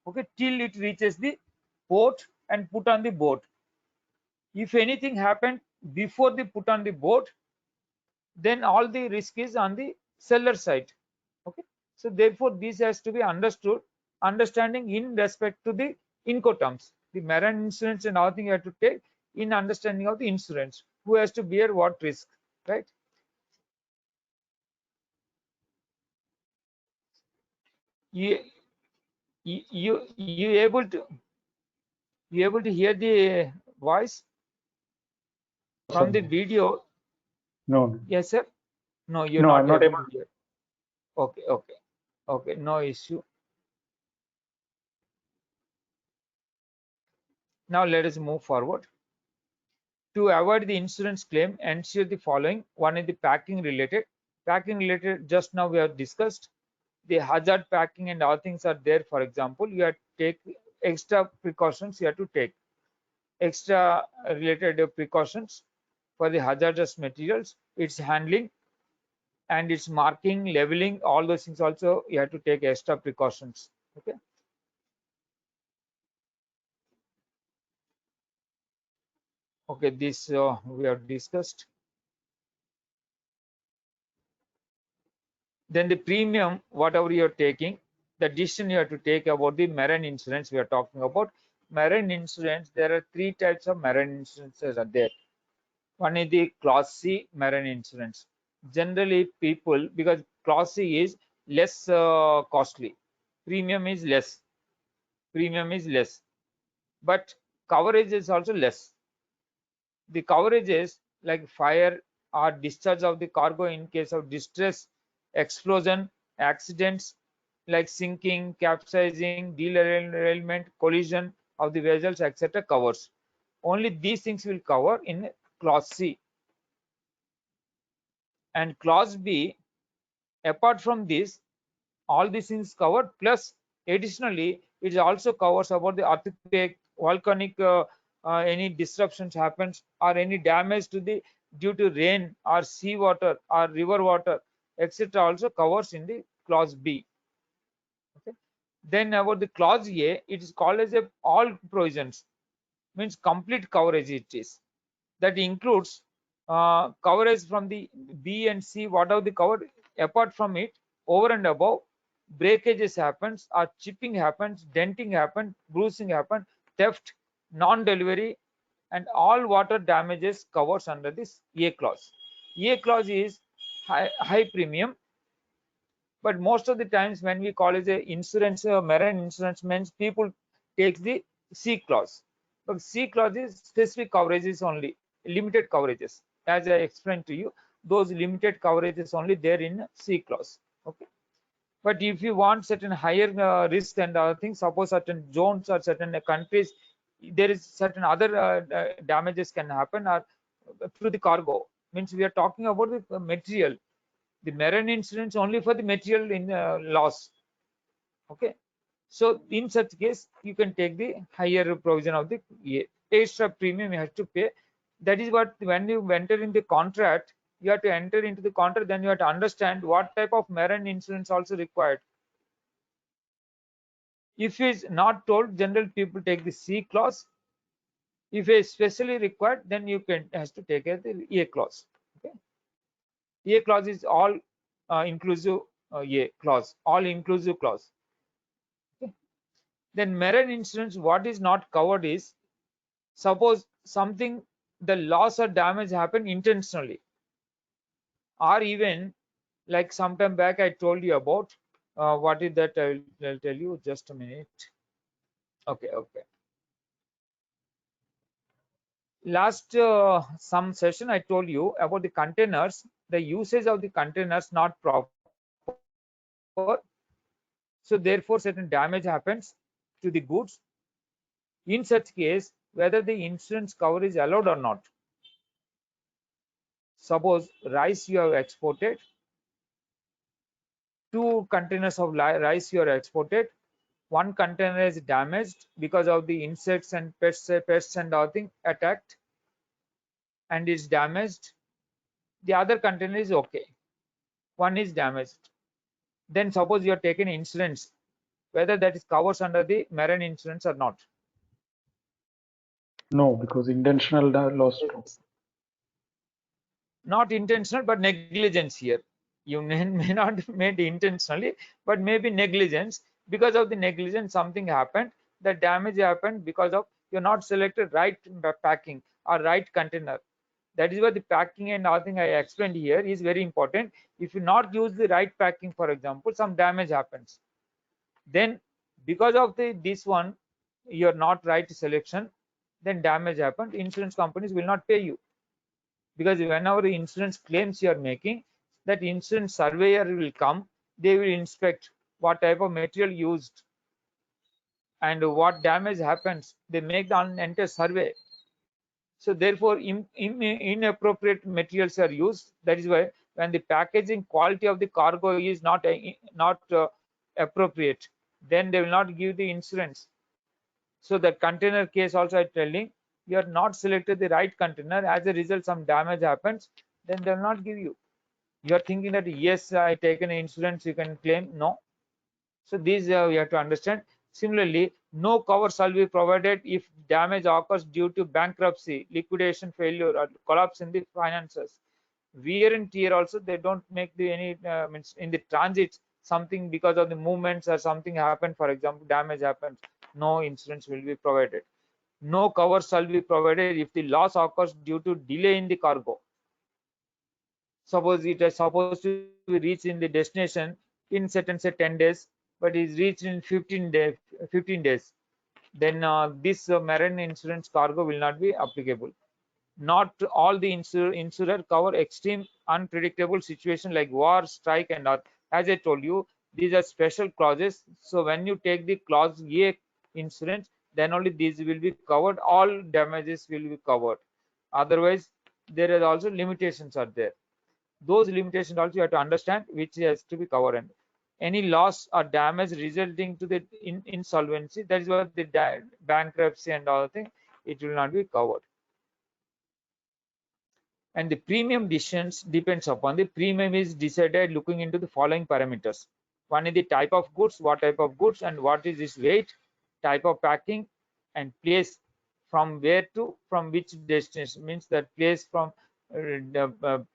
Okay, till it reaches the port and put on the boat. If anything happened before they put on the boat, then all the risk is on the seller side. Okay, so therefore this has to be understanding in respect to the Incoterms, the marine insurance and all thing you have to take in understanding of the insurance, who has to bear what risk, right? you you able to hear the voice from the video? No, Yes sir. No, you're no, not I'm not able able. to hear. Okay, no issue. Now let us move forward. To avoid the insurance claim, ensure the following. One is the packing related. Packing related, just now we have discussed. The hazard packing and all things are there. For example, you have to take extra precautions. You have to take extra related precautions for the hazardous materials, its handling and its marking, leveling, all those things also you have to take extra precautions. Okay. Okay, this we have discussed. Then the premium, whatever you're taking, the decision you have to take about the marine insurance we are talking about. Marine insurance, there are three types of marine insurances are there. One is the Class C marine insurance. Generally people, because Class C is less costly, premium is less, but coverage is also less. The coverages like fire or discharge of the cargo in case of distress, explosion, accidents like sinking, capsizing, derailment, collision of the vessels, etc. covers. Only these things will cover in Class C. And Class B, apart from this, all these things covered, plus additionally it also covers about the earthquake, volcanic any disruptions happens or any damage to the due to rain or sea water or river water, etc. also covers in the Clause B. Okay, then about the Clause A, it is called as a all provisions, means complete coverage it is. That includes coverage from the B and C, whatever the cover. Apart from it, over and above, breakages happens or chipping happens, denting happens, bruising happens, theft, non-delivery, and all water damages covers under this A clause. A clause is high premium, but most of the times when we call it a insurance, marine insurance, means people take the C clause. But C clause is specific coverages only. limited coverages. As I explained to you, those limited coverages only there in C clause. Okay. But if you want certain higher risk and other things, suppose certain zones or certain countries, there is certain other damages can happen or through the cargo. Means we are talking about the material. The marine insurance only for the material in loss. Okay. So in such case, you can take the higher provision of the extra premium you have to pay. That is what when you enter in the contract, you have to enter into the contract, then you have to understand what type of marine insurance also required. If is not told, general people take the C clause. If it's specially required, then you can has to take the A clause. Okay. A clause is all inclusive A clause, all inclusive clause. Okay. Then marine insurance, what is not covered is, suppose something, the loss or damage happen intentionally, or even like sometime back I told you about what is that, I'll tell you just a minute. Okay. Last some session I told you about the containers, the usage of the containers not proper, so therefore certain damage happens to the goods. In such case, whether the insurance cover is allowed or not. Suppose rice you have exported, 2 containers of rice you are exported, one container is damaged because of the insects and pests and other thing attacked and is damaged. The other container is okay, one is damaged. Then suppose you are taking insurance, whether that is covers under the marine insurance or not. No, because intentional loss. Not intentional, but negligence here. You may not made intentionally, but maybe negligence. Because of the negligence, something happened. The damage happened because of you're not selected right packing or right container. That is why the packing and all thing I explained here is very important. If you not use the right packing, for example, some damage happens. Then because of this one, you're not right selection, then damage happened. Insurance companies will not pay you, because whenever the insurance claims you are making, that insurance surveyor will come, they will inspect what type of material used and what damage happens. They make the entire survey. So therefore inappropriate materials are used. That is why when the packaging quality of the cargo is not appropriate, then they will not give the insurance. So the container case also I'm telling, you are not selected the right container, as a result some damage happens, then they will not give you. You are thinking that yes, I taken insurance, you can claim. No. So these we have to understand. Similarly, no cover shall be provided if damage occurs due to bankruptcy, liquidation, failure, or collapse in the finances. Wear and tear also, they don't make the any means in the transit, something because of the movements or something happened, for example damage happens, no insurance will be provided. No cover shall be provided if the loss occurs due to delay in the cargo. Suppose it is supposed to reach in the destination in certain say 10 days, but is reached in 15 days, then this marine insurance cargo will not be applicable. Not all the insurer cover extreme unpredictable situation like war, strike, and all. As I told you, these are special clauses. So when you take the clause A insurance, then only these will be covered. All damages will be covered. Otherwise, there is also limitations are there. Those limitations also you have to understand which has to be covered. And any loss or damage resulting to the insolvency, that is what the bankruptcy and all thing, it will not be covered. And the premium decisions depends upon the premium is decided looking into the following parameters. One is the type of goods, what type of goods, and what is its weight, type of packing, and place from where to from which destination. Means that place from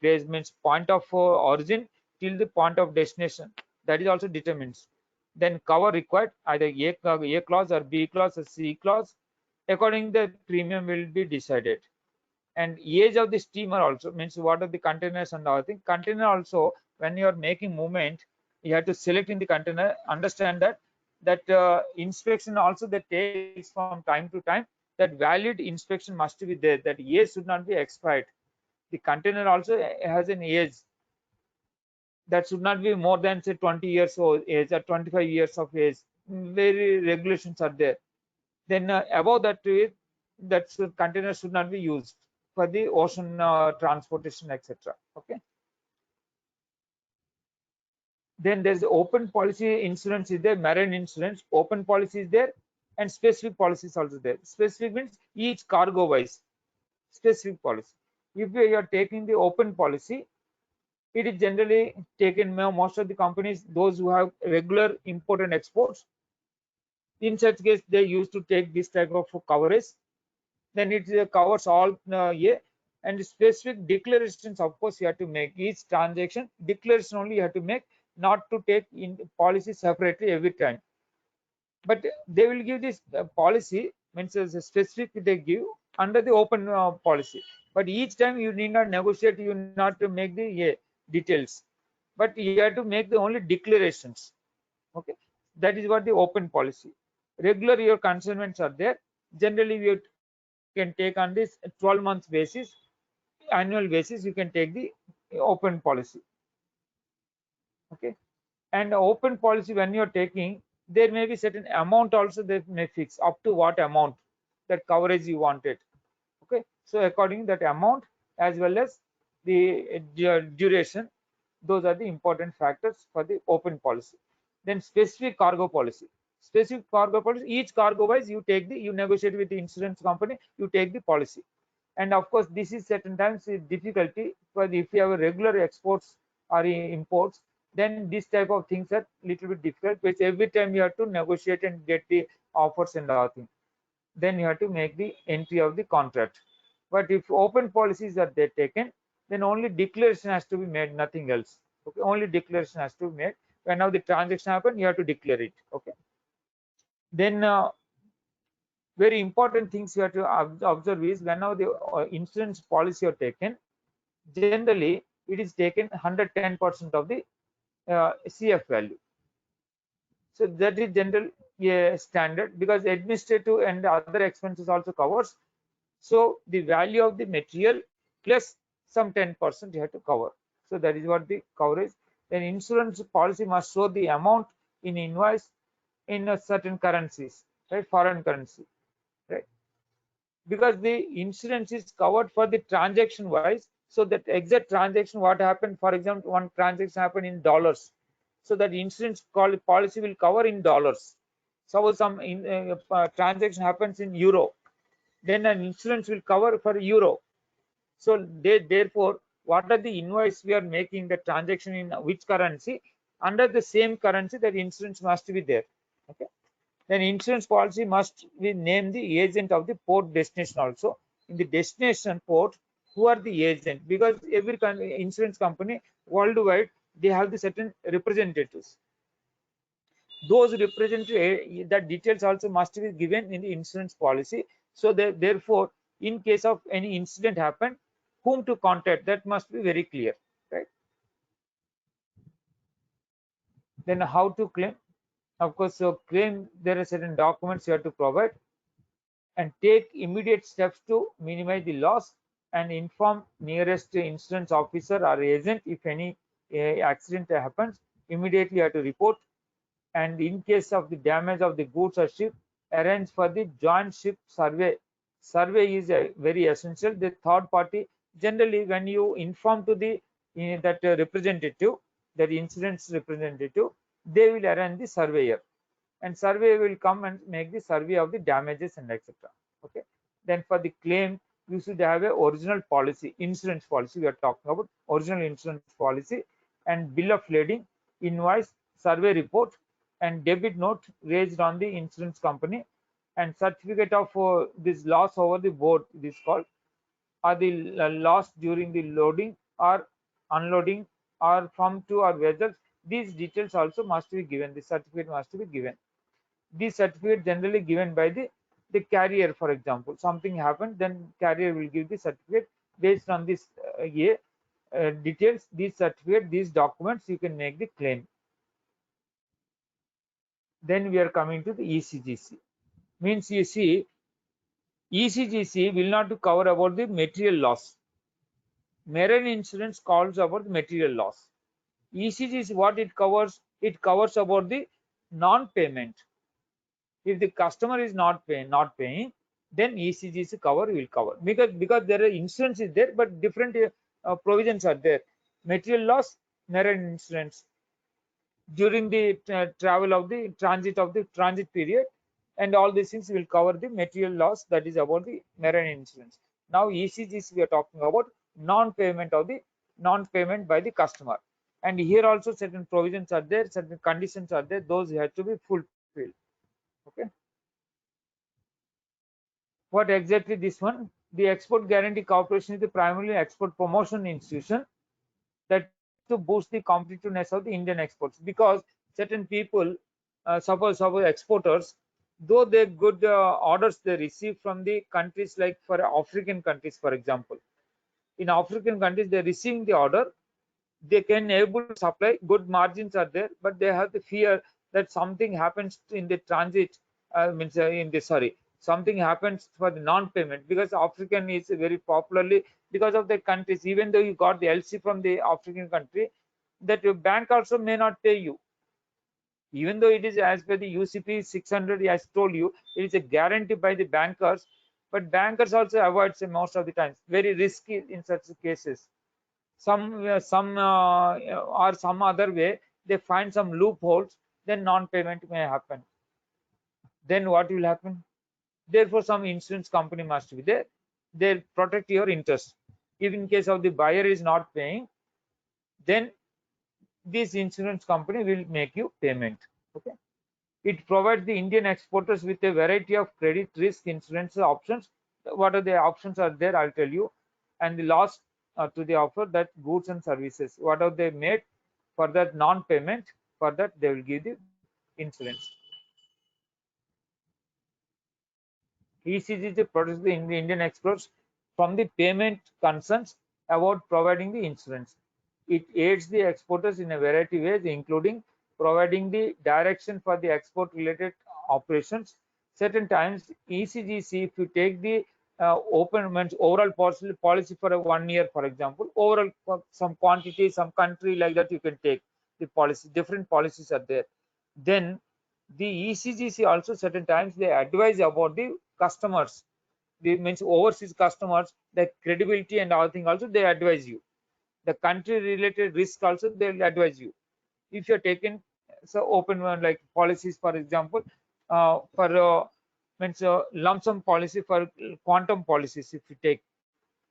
place means point of origin till the point of destination, that is also determines. Then cover required, either A clause or B clause or C clause. According the premium will be decided. And age of the steamer also means what are the containers and all thing. Container also, when you are making movement, you have to select in the container, understand that inspection also that takes from time to time. that valid inspection must be there, that age should not be expired. The container also has an age that should not be more than say 20 years old age or 25 years of age. Very regulations are there. Then above that, container should not be used for the ocean transportation, etc. Okay. Then there's the open policy insurance is there, marine insurance, open policy is there, and specific policies also there. Specific means each cargo wise, specific policy. If you are taking the open policy, it is generally taken by most of the companies, those who have regular import and exports. In such case, they used to take this type of coverage. Then it covers all and specific declarations. Of course, you have to make each transaction declaration only. You have to make, not to take in policy separately every time. But they will give this policy, means as a specific they give under the open policy. But each time you need not negotiate, you not to make the details, but you have to make the only declarations. Okay, that is what the open policy. Regular your consignments are there. Generally, you can take on this 12 months basis, annual basis. You can take the open policy. Okay, and open policy, when you're taking, there may be certain amount also they may fix up to what amount that coverage you wanted. Okay, so according to that amount as well as the duration, those are the important factors for the open policy. Then specific cargo policy. Specific cargo policy, each cargo wise you take the, you negotiate with the insurance company, you take the policy. And of course, this is certain times a difficulty, but if you have a regular exports or imports, then this type of things are little bit difficult, because every time you have to negotiate and get the offers and all things. Then you have to make the entry of the contract. But if open policies are there taken, then only declaration has to be made, nothing else. Okay, only declaration has to be made. Whenever the transaction happen, you have to declare it. Okay. Then very important things you have to observe is, whenever the insurance policy are taken, generally it is taken 110% of the CF value. So that is general standard, because administrative and other expenses also covers. So the value of the material plus some 10% you have to cover. So that is what the coverage. Then insurance policy must show the amount in invoice in a certain currencies, right? Foreign currency, right? Because the insurance is covered for the transaction wise. So that exact transaction, what happened, for example, one transaction happened in dollars, so that insurance policy will cover in dollars. So some transaction happens in euro, then an insurance will cover for euro. So therefore, what are the invoice we are making, the transaction in which currency, under the same currency, that insurance must be there. Okay. Then insurance policy must be name the agent of the port destination also. In the destination port, who are the agent? Because every insurance company worldwide, they have the certain representatives. Those representatives, that details also must be given in the insurance policy. So that therefore, in case of any incident happen, whom to contact, that must be very clear, right? Then how to claim? Of course, so claim, there are certain documents you have to provide, and take immediate steps to minimize the loss, and inform nearest insurance officer or agent if any accident happens. Immediately you have to report. And in case of the damage of the goods or ship, arrange for the joint ship survey. Survey is very essential. The third party, generally when you inform to the representative, that insurance representative, they will arrange the surveyor, and surveyor will come and make the survey of the damages and etc. Okay. Then for the claim, you should have a original policy, insurance policy. We are talking about original insurance policy, and bill of lading, invoice, survey report, and debit note raised on the insurance company, and certificate of this loss over the board, this called, or the loss during the loading or unloading or from to or vessels. These details also must be given. The certificate must be given. This certificate generally given by the carrier. For example, something happened, then carrier will give the certificate based on this details. These certificate, these documents, you can make the claim. Then we are coming to the ECGC. Means, you see, ECGC will not cover about the material loss. Marine insurance calls about the material loss. ECGC, what it covers? It covers about the non-payment. If the customer is not paying, then ECGC cover will cover, because there are insurance is there, but different provisions are there. Material loss, marine insurance during the travel of the transit period, and all these things will cover the material loss, that is about the marine insurance. Now ECGC we are talking about non-payment by the customer, and here also certain provisions are there, certain conditions are there, those have to be fulfilled. Okay, what exactly this one? The Export Guarantee Corporation is the primarily export promotion institution that to boost the competitiveness of the Indian exports, because certain people, suppose exporters, though they good orders they receive from the countries, like for African countries, for example, in African countries they receiving the order, they can able to supply, good margins are there, but they have the fear that something happens in the transit, means in the sorry, something happens for the non-payment, because African is very popularly, because of the countries, even though you got the LC from the African country, that your bank also may not pay you, even though it is as per the UCP 600, as told you, it is a guarantee by the bankers, but bankers also avoid most of the times, very risky in such cases. Some or some other way they find some loopholes, then non-payment may happen. Then what will happen? Therefore some insurance company must be there, they protect your interest. If in case of the buyer is not paying, then this insurance company will make you payment. Okay, it provides the Indian exporters with a variety of credit risk insurance options. What are the options are there, I'll tell you. And the last to the offer, that goods and services, what are they made for that non-payment, for that they will give the insurance. ECGC protects the Indian exporters from the payment concerns about providing the insurance. It aids the exporters in a variety of ways, including providing the direction for the export related operations. Certain times ECGC, if you take the open means overall policy for a 1 year, for example, overall for some quantity, some country, like that, you can take the policy, different policies are there. Then the ECGC also certain times they advise about the customers, they means overseas customers, the credibility and all thing also they advise you, the country related risk also they will advise you. If you're taking so open one like policies, for example, for means lump sum policy, for quantum policies, if you take,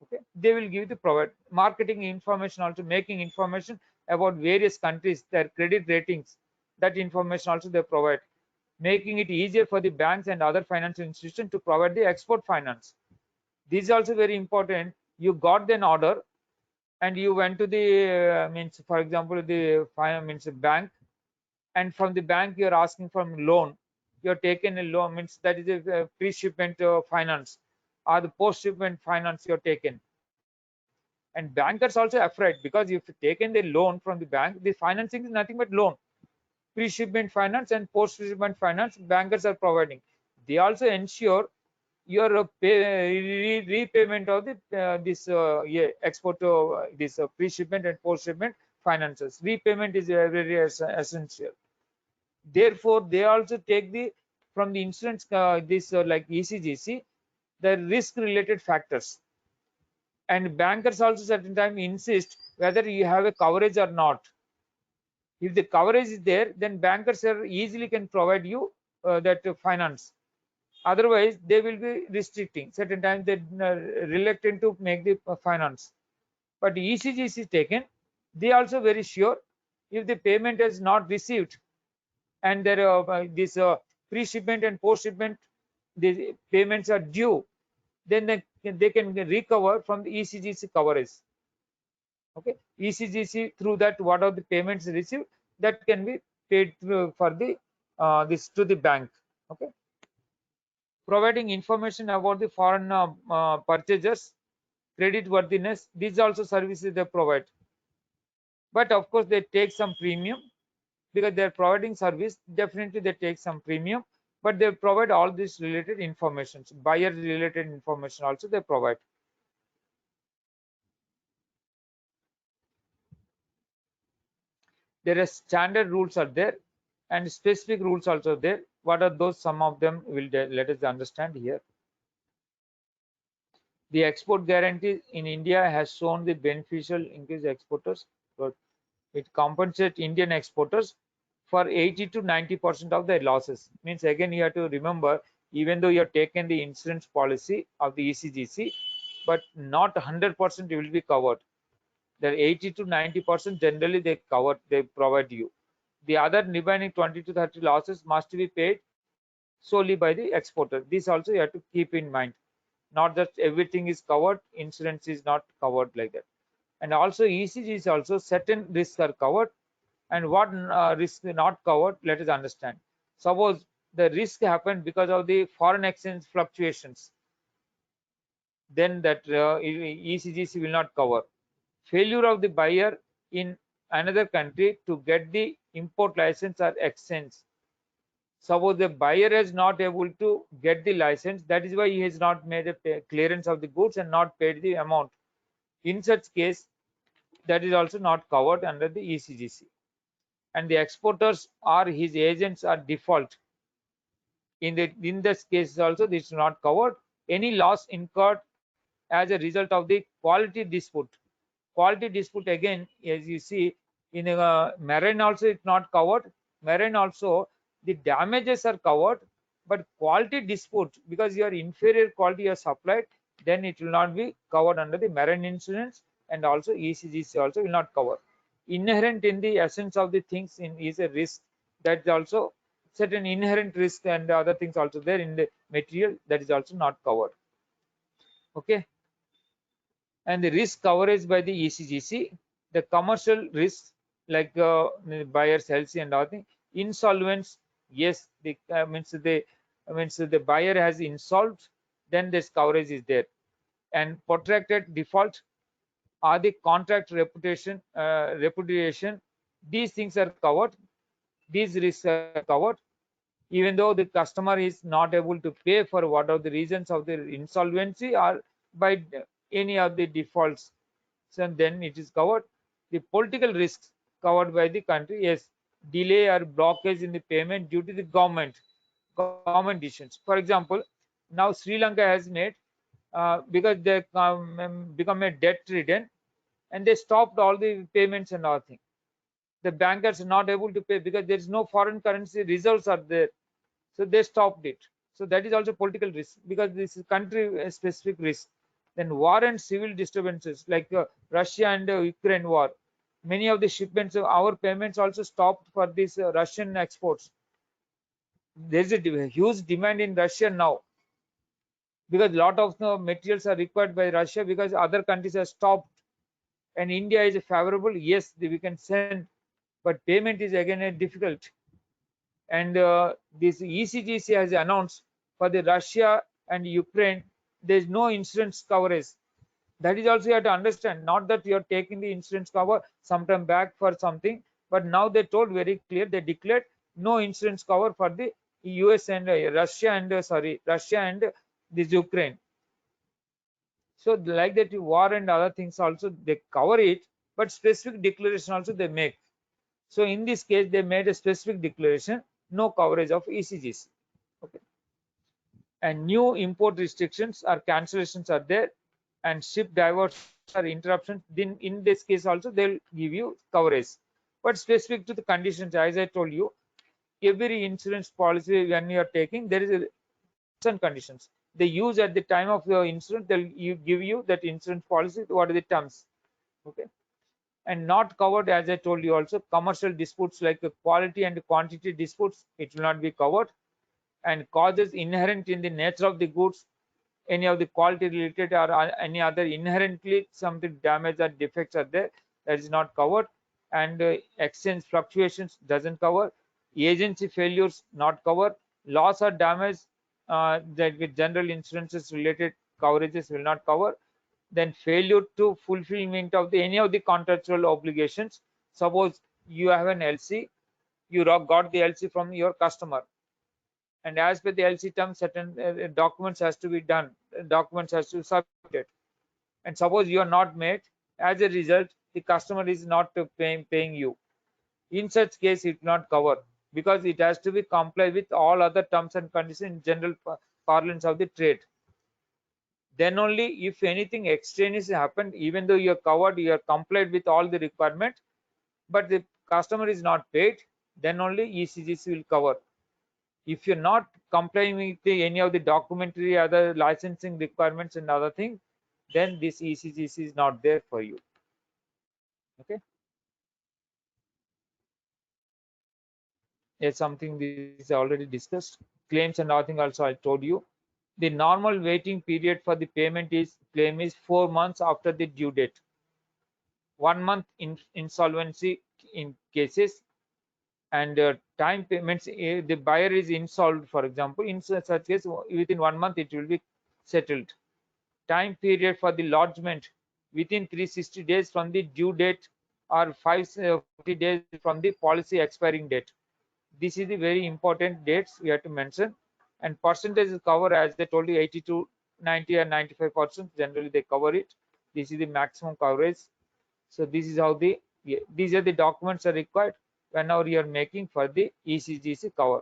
okay, they will give the provide marketing information, also making information about various countries, their credit ratings, that information also they provide, making it easier for the banks and other financial institutions to provide the export finance. This is also very important. You got an order and you went to the means, for example, the means bank, and from the bank you're asking for loan, you're taken a loan, means that is a pre-shipment finance or the post-shipment finance you're taken. And bankers also afraid, because if you taken the loan from the bank, the financing is nothing but loan. Pre-shipment finance and post-shipment finance bankers are providing. They also ensure your repayment of the this export this pre-shipment and post-shipment finances. Repayment is very essential. Therefore they also take the from the insurance this like ECGC, the risk related factors, and bankers also certain time insist whether you have a coverage or not. If the coverage is there, then bankers are easily can provide you that finance. Otherwise they will be restricting, certain times they reluctant to make the finance. But ECGC is taken, they also very sure, if the payment is not received and there this pre-shipment and post-shipment the payments are due, then they can recover from the ECGC coverage. Okay, ECGC through that what are the payments received, that can be paid for the this to the bank. Okay, providing information about the foreign purchasers credit worthiness, these also services they provide, but of course they take some premium, because they are providing service, definitely they take some premium. but they provide all this related information, buyer related information also they provide. There are standard rules are there and specific rules also there. What are those? Some of them will let us understand here. The export guarantee in India has shown the beneficial increase exporters, but it compensates Indian exporters for 80 to 90% of their losses. Means again you have to remember, even though you have taken the insurance policy of the ECGC, but not 100% will be covered. The 80 to 90% generally they cover, they provide you. The other remaining 20 to 30 losses must be paid solely by the exporter. This also you have to keep in mind. Not that everything is covered, insurance is not covered like that. And also ECG is also certain risks are covered, and what risk not covered, let us understand. Suppose the risk happened because of the foreign exchange fluctuations, then that ECGC will not cover. Failure of the buyer in another country to get the import license or exchange. Suppose the buyer is not able to get the license, that is why he has not made a clearance of the goods and not paid the amount. In such case, that is also not covered under the ECGC. And the exporters or his agents are default. In this case also, this is not covered. Any loss incurred as a result of the quality dispute. Quality dispute again, as you see, in marine also it's not covered. Marine also the damages are covered, but quality dispute, because your inferior quality is supplied, then it will not be covered under the marine insurance, and also ECGC also will not cover. Inherent in the essence of the things in is a risk, that's also certain inherent risk and other things also there in the material, that is also not covered. Okay. And the risk coverage by the ECGC, the commercial risks like buyer's health and other thing, insolvents, yes, the means the buyer has insolved, then this coverage is there. And protracted default or the contract repudiation, these things are covered, these risks are covered, even though the customer is not able to pay for what are the reasons of the insolvency or by any of the defaults, so then it is covered. The political risks covered by the country, yes, delay or blockage in the payment due to the government decisions. For example, now Sri Lanka has made because they become a debt ridden, and they stopped all the payments and all things. The bankers are not able to pay because there is no foreign currency reserves are there, so they stopped it. So that is also political risk, because this is country specific risk. Then war and civil disturbances like Russia and Ukraine war, many of the shipments, our payments also stopped for these Russian exports. There is a huge demand in Russia now, because a lot of materials are required by Russia because other countries have stopped, and India is favorable, yes, we can send, but payment is again difficult. And this ECGC has announced for the Russia and Ukraine, there is no insurance coverage. That is also you have to understand. Not that you are taking the insurance cover sometime back for something, but now they told very clear, they declared no insurance cover for the US and Russia and Russia and this Ukraine. So like that, war and other things also they cover it, but specific declaration also they make. So in this case, they made a specific declaration, no coverage of ECGC. Okay. And new import restrictions or cancellations are there, and ship diversions or interruptions. Then in this case also they'll give you coverage, but specific to the conditions. As I told you, every insurance policy when you are taking, there is a terms and conditions. They use at the time of your insurance. They'll give you that insurance policy. What are the terms? Okay. And not covered, as I told you also, commercial disputes like the quality and quantity disputes, it will not be covered. And causes inherent in the nature of the goods, any of the quality related or any other inherently something damage or defects are there, that is not covered. And exchange fluctuations doesn't cover. Agency failures not covered. Loss or damage that with general insurances related coverages will not cover. Then failure to fulfillment of any of the contractual obligations. Suppose you have an LC, you got the LC from your customer, and as per the LC terms, certain documents has to be done, documents has to be submitted. And suppose you are not made, as a result, the customer is not paying you. In such case, it will not cover, because it has to be complied with all other terms and conditions in general parlance of the trade. Then only if anything extraneous happened, even though you are covered, you are complied with all the requirement, but the customer is not paid, then only ECGC will cover. If you're not complying with any of the documentary, other licensing requirements and other things, then this ECGC is not there for you. Okay. It's something this is already discussed. Claims and other thing also I told you. The normal waiting period for the payment is claim is 4 months after the due date. 1 month in insolvency in cases, and time payments, the buyer is insolved, for example, in such case within 1 month it will be settled. Time period for the lodgement within 360 days from the due date, or 540 days from the policy expiring date. This is the very important dates we have to mention. And percentage cover, as they told you, 80 to 90 and 95% generally they cover it. This is the maximum coverage. So this is how these are the documents are required whenever you are making for the ECGC cover.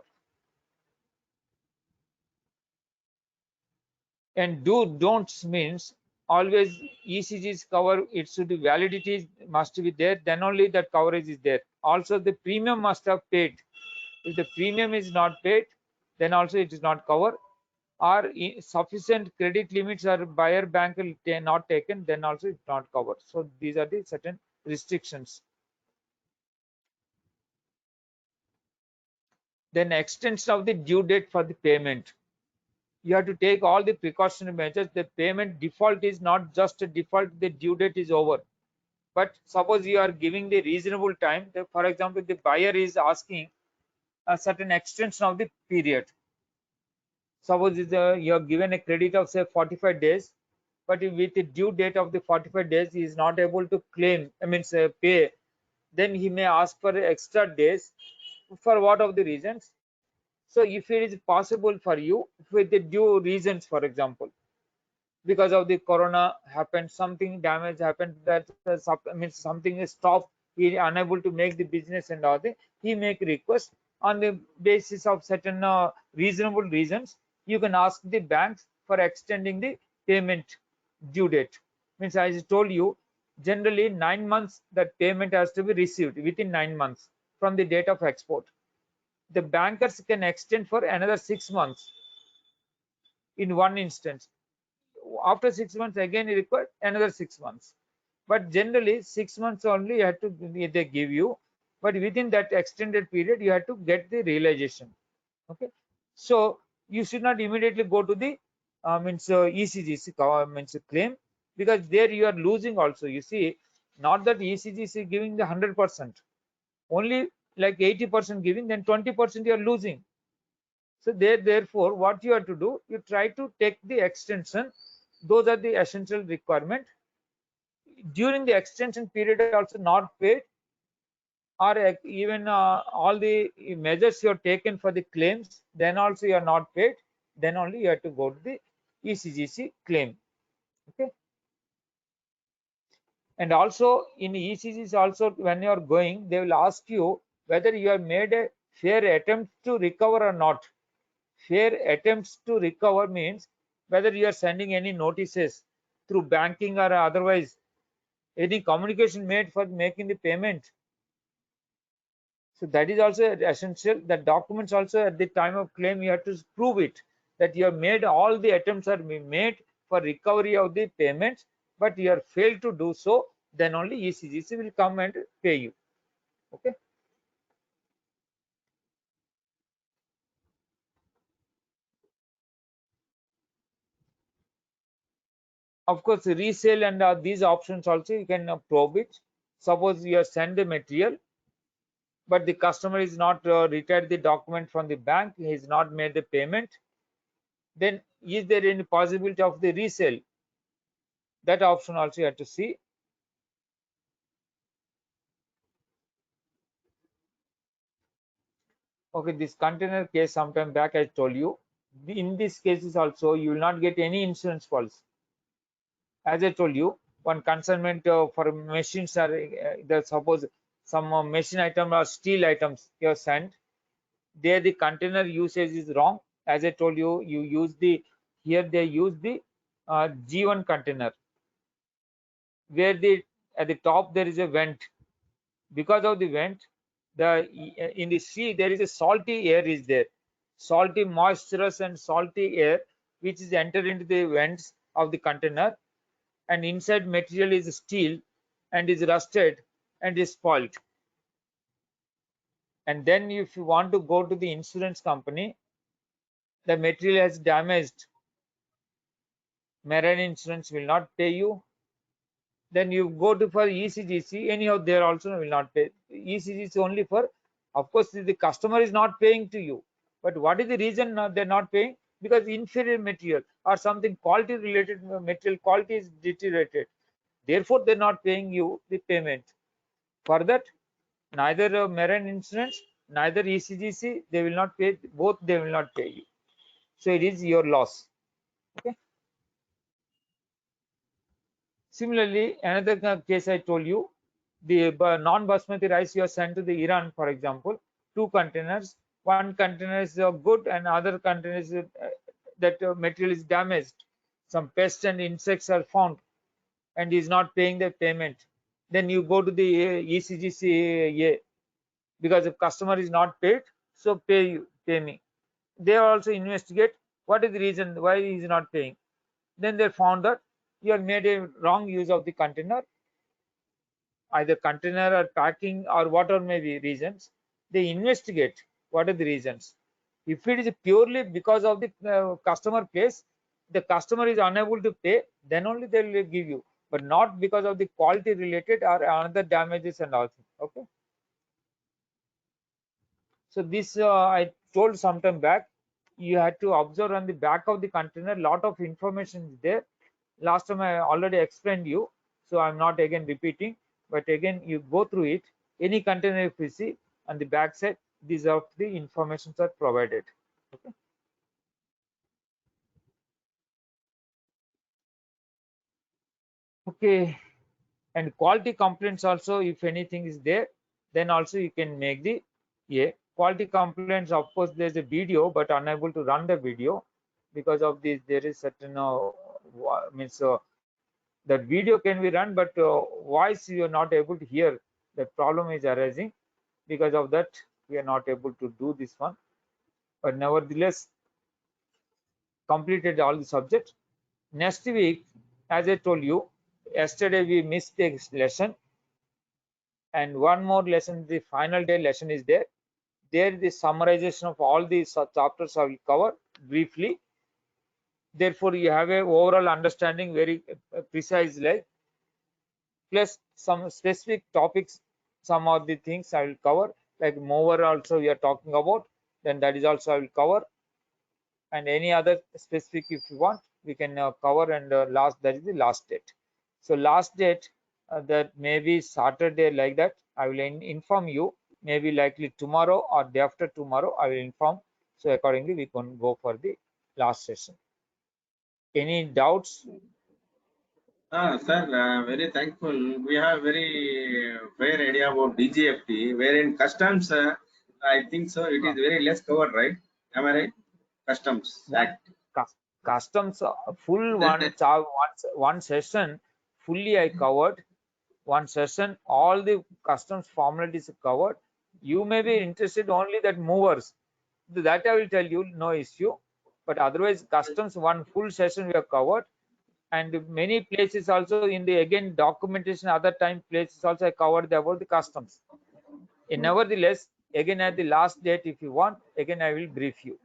And don'ts means always ECG's cover, it should be validity must be there, then only that coverage is there. Also the premium must have paid. If the premium is not paid, then also it is not covered. Or sufficient credit limits are buyer bank not taken, then also it's not covered. So these are the certain restrictions. Then extension of the due date for the payment. You have to take all the precautionary measures. The payment default is not just a default, the due date is over. But suppose you are giving the reasonable time, for example, the buyer is asking a certain extension of the period. Suppose you are given a credit of say 45 days, but with the due date of the 45 days he is not able to claim, I mean say pay, then he may ask for extra days for what of the reasons. So if it is possible for you with the due reasons, for example, because of the corona happened, something damage happened, that means something is stopped, he is unable to make the business and all that, he make request on the basis of certain reasonable reasons. You can ask the banks for extending the payment due date. Means as I told you, generally 9 months that payment has to be received within 9 months from the date of export. The bankers can extend for another 6 months in one instance. After 6 months again you require another 6 months, but generally 6 months only you have to they give you, but within that extended period you have to get the realization. Okay, so you should not immediately go to the ECGC means claim, because there you are losing also. You see, not that ECGC giving the 100%, only like 80% giving, then 20% you are losing. So therefore, what you have to do, you try to take the extension. Those are the essential requirement. During the extension period also not paid, or even all the measures you have taken for the claims, then also you are not paid, then only you have to go to the ECGC claim. Okay. And also in ECGs also, when you are going, they will ask you whether you have made a fair attempt to recover or not. Fair attempts to recover means whether you are sending any notices through banking or otherwise, any communication made for making the payment. So that is also essential. The documents also at the time of claim you have to prove it, that you have made all the attempts are made for recovery of the payments, but you have failed to do so, then only ECGC will come and pay you. Okay. Of course, resale and these options also you can probe it. Suppose you have sent the material, but the customer is not retired the document from the bank, he has not made the payment, then is there any possibility of the resale? That option also you have to see. Okay, this container case sometime back I told you. In these cases also you will not get any insurance policy. As I told you, one consignment for machines are suppose some machine item or steel items you have sent. There the container usage is wrong. As I told you, you use the here they use the G1 container where the at the top there is a vent. Because of the vent, the in the sea there is a salty air is there, salty moisturous and salty air which is entered into the vents of the container, and inside material is steel and is rusted and is spoiled. And then if you want to go to the insurance company, the material has damaged, marine insurance will not pay you. Then you go to for ECGC, anyhow there also will not pay. ECGC only for, of course the customer is not paying to you, but what is the reason they're not paying? Because inferior material or something quality related material quality is deteriorated, therefore they're not paying you the payment. For that, neither marine insurance, neither ECGC, they will not pay, both they will not pay you. So it is your loss. Okay. Similarly, another case I told you, the non-basmati rice you are sent to the Iran, for example, 2 containers. One container is good and other container is that material is damaged. Some pests and insects are found and is not paying the payment. Then you go to the ECGC because the customer is not paid, so pay me. They also investigate what is the reason why he is not paying. Then they found that you have made a wrong use of the container, either container or packing or whatever may be reasons. They investigate what are the reasons. If it is purely because of the customer case, the customer is unable to pay, then only they will give you, but not because of the quality related or another damages and all. Okay. So this I told sometime back, you had to observe on the back of the container, lot of information is there. Last time I already explained you, so I'm not again repeating, but again you go through it. Any container if you see on the back side, these are the informations are provided. Okay. Okay. And quality complaints also, if anything is there, then also you can make the quality complaints. Of course there's a video, but unable to run the video because of this. There is certain means that video can be run, but voice you are not able to hear. That problem is arising. Because of that we are not able to do this one, but nevertheless completed all the subjects. Next week, as I told you, yesterday we missed this lesson, and one more lesson, the final day lesson is there. There the summarization of all these chapters I will cover briefly. Therefore you have a overall understanding very precisely, plus some specific topics. Some of the things I will cover, like mover also we are talking about, then that is also I will cover, and any other specific if you want we can cover. And last, that is the last date. So last date, that may be Saturday, like that I will inform you, maybe likely tomorrow or day after tomorrow I will inform. So accordingly we can go for the last session. Any doubts? Sir, very thankful. We have very fair idea about DGFT, wherein customs, I think so, it is very less covered, right? Am I right? Customs Act. Customs full one session fully I covered. One session all the customs formalities covered. You may be interested only that movers, that I will tell you, no issue. But otherwise customs one full session we have covered, and many places also in the again documentation other time places also I covered about the customs. Nevertheless, again at the last date if you want, again I will brief you.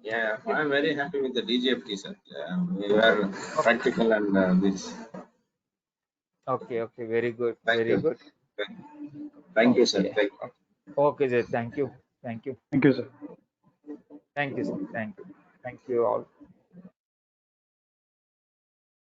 Yeah, I'm very happy with the DGFT, sir. We were practical and this. Okay, very good, Thank very you. good. Thank you, sir. Okay, Thank you. okay, sir. Thank you, Thank you, sir. thank you, sir. Thank you all.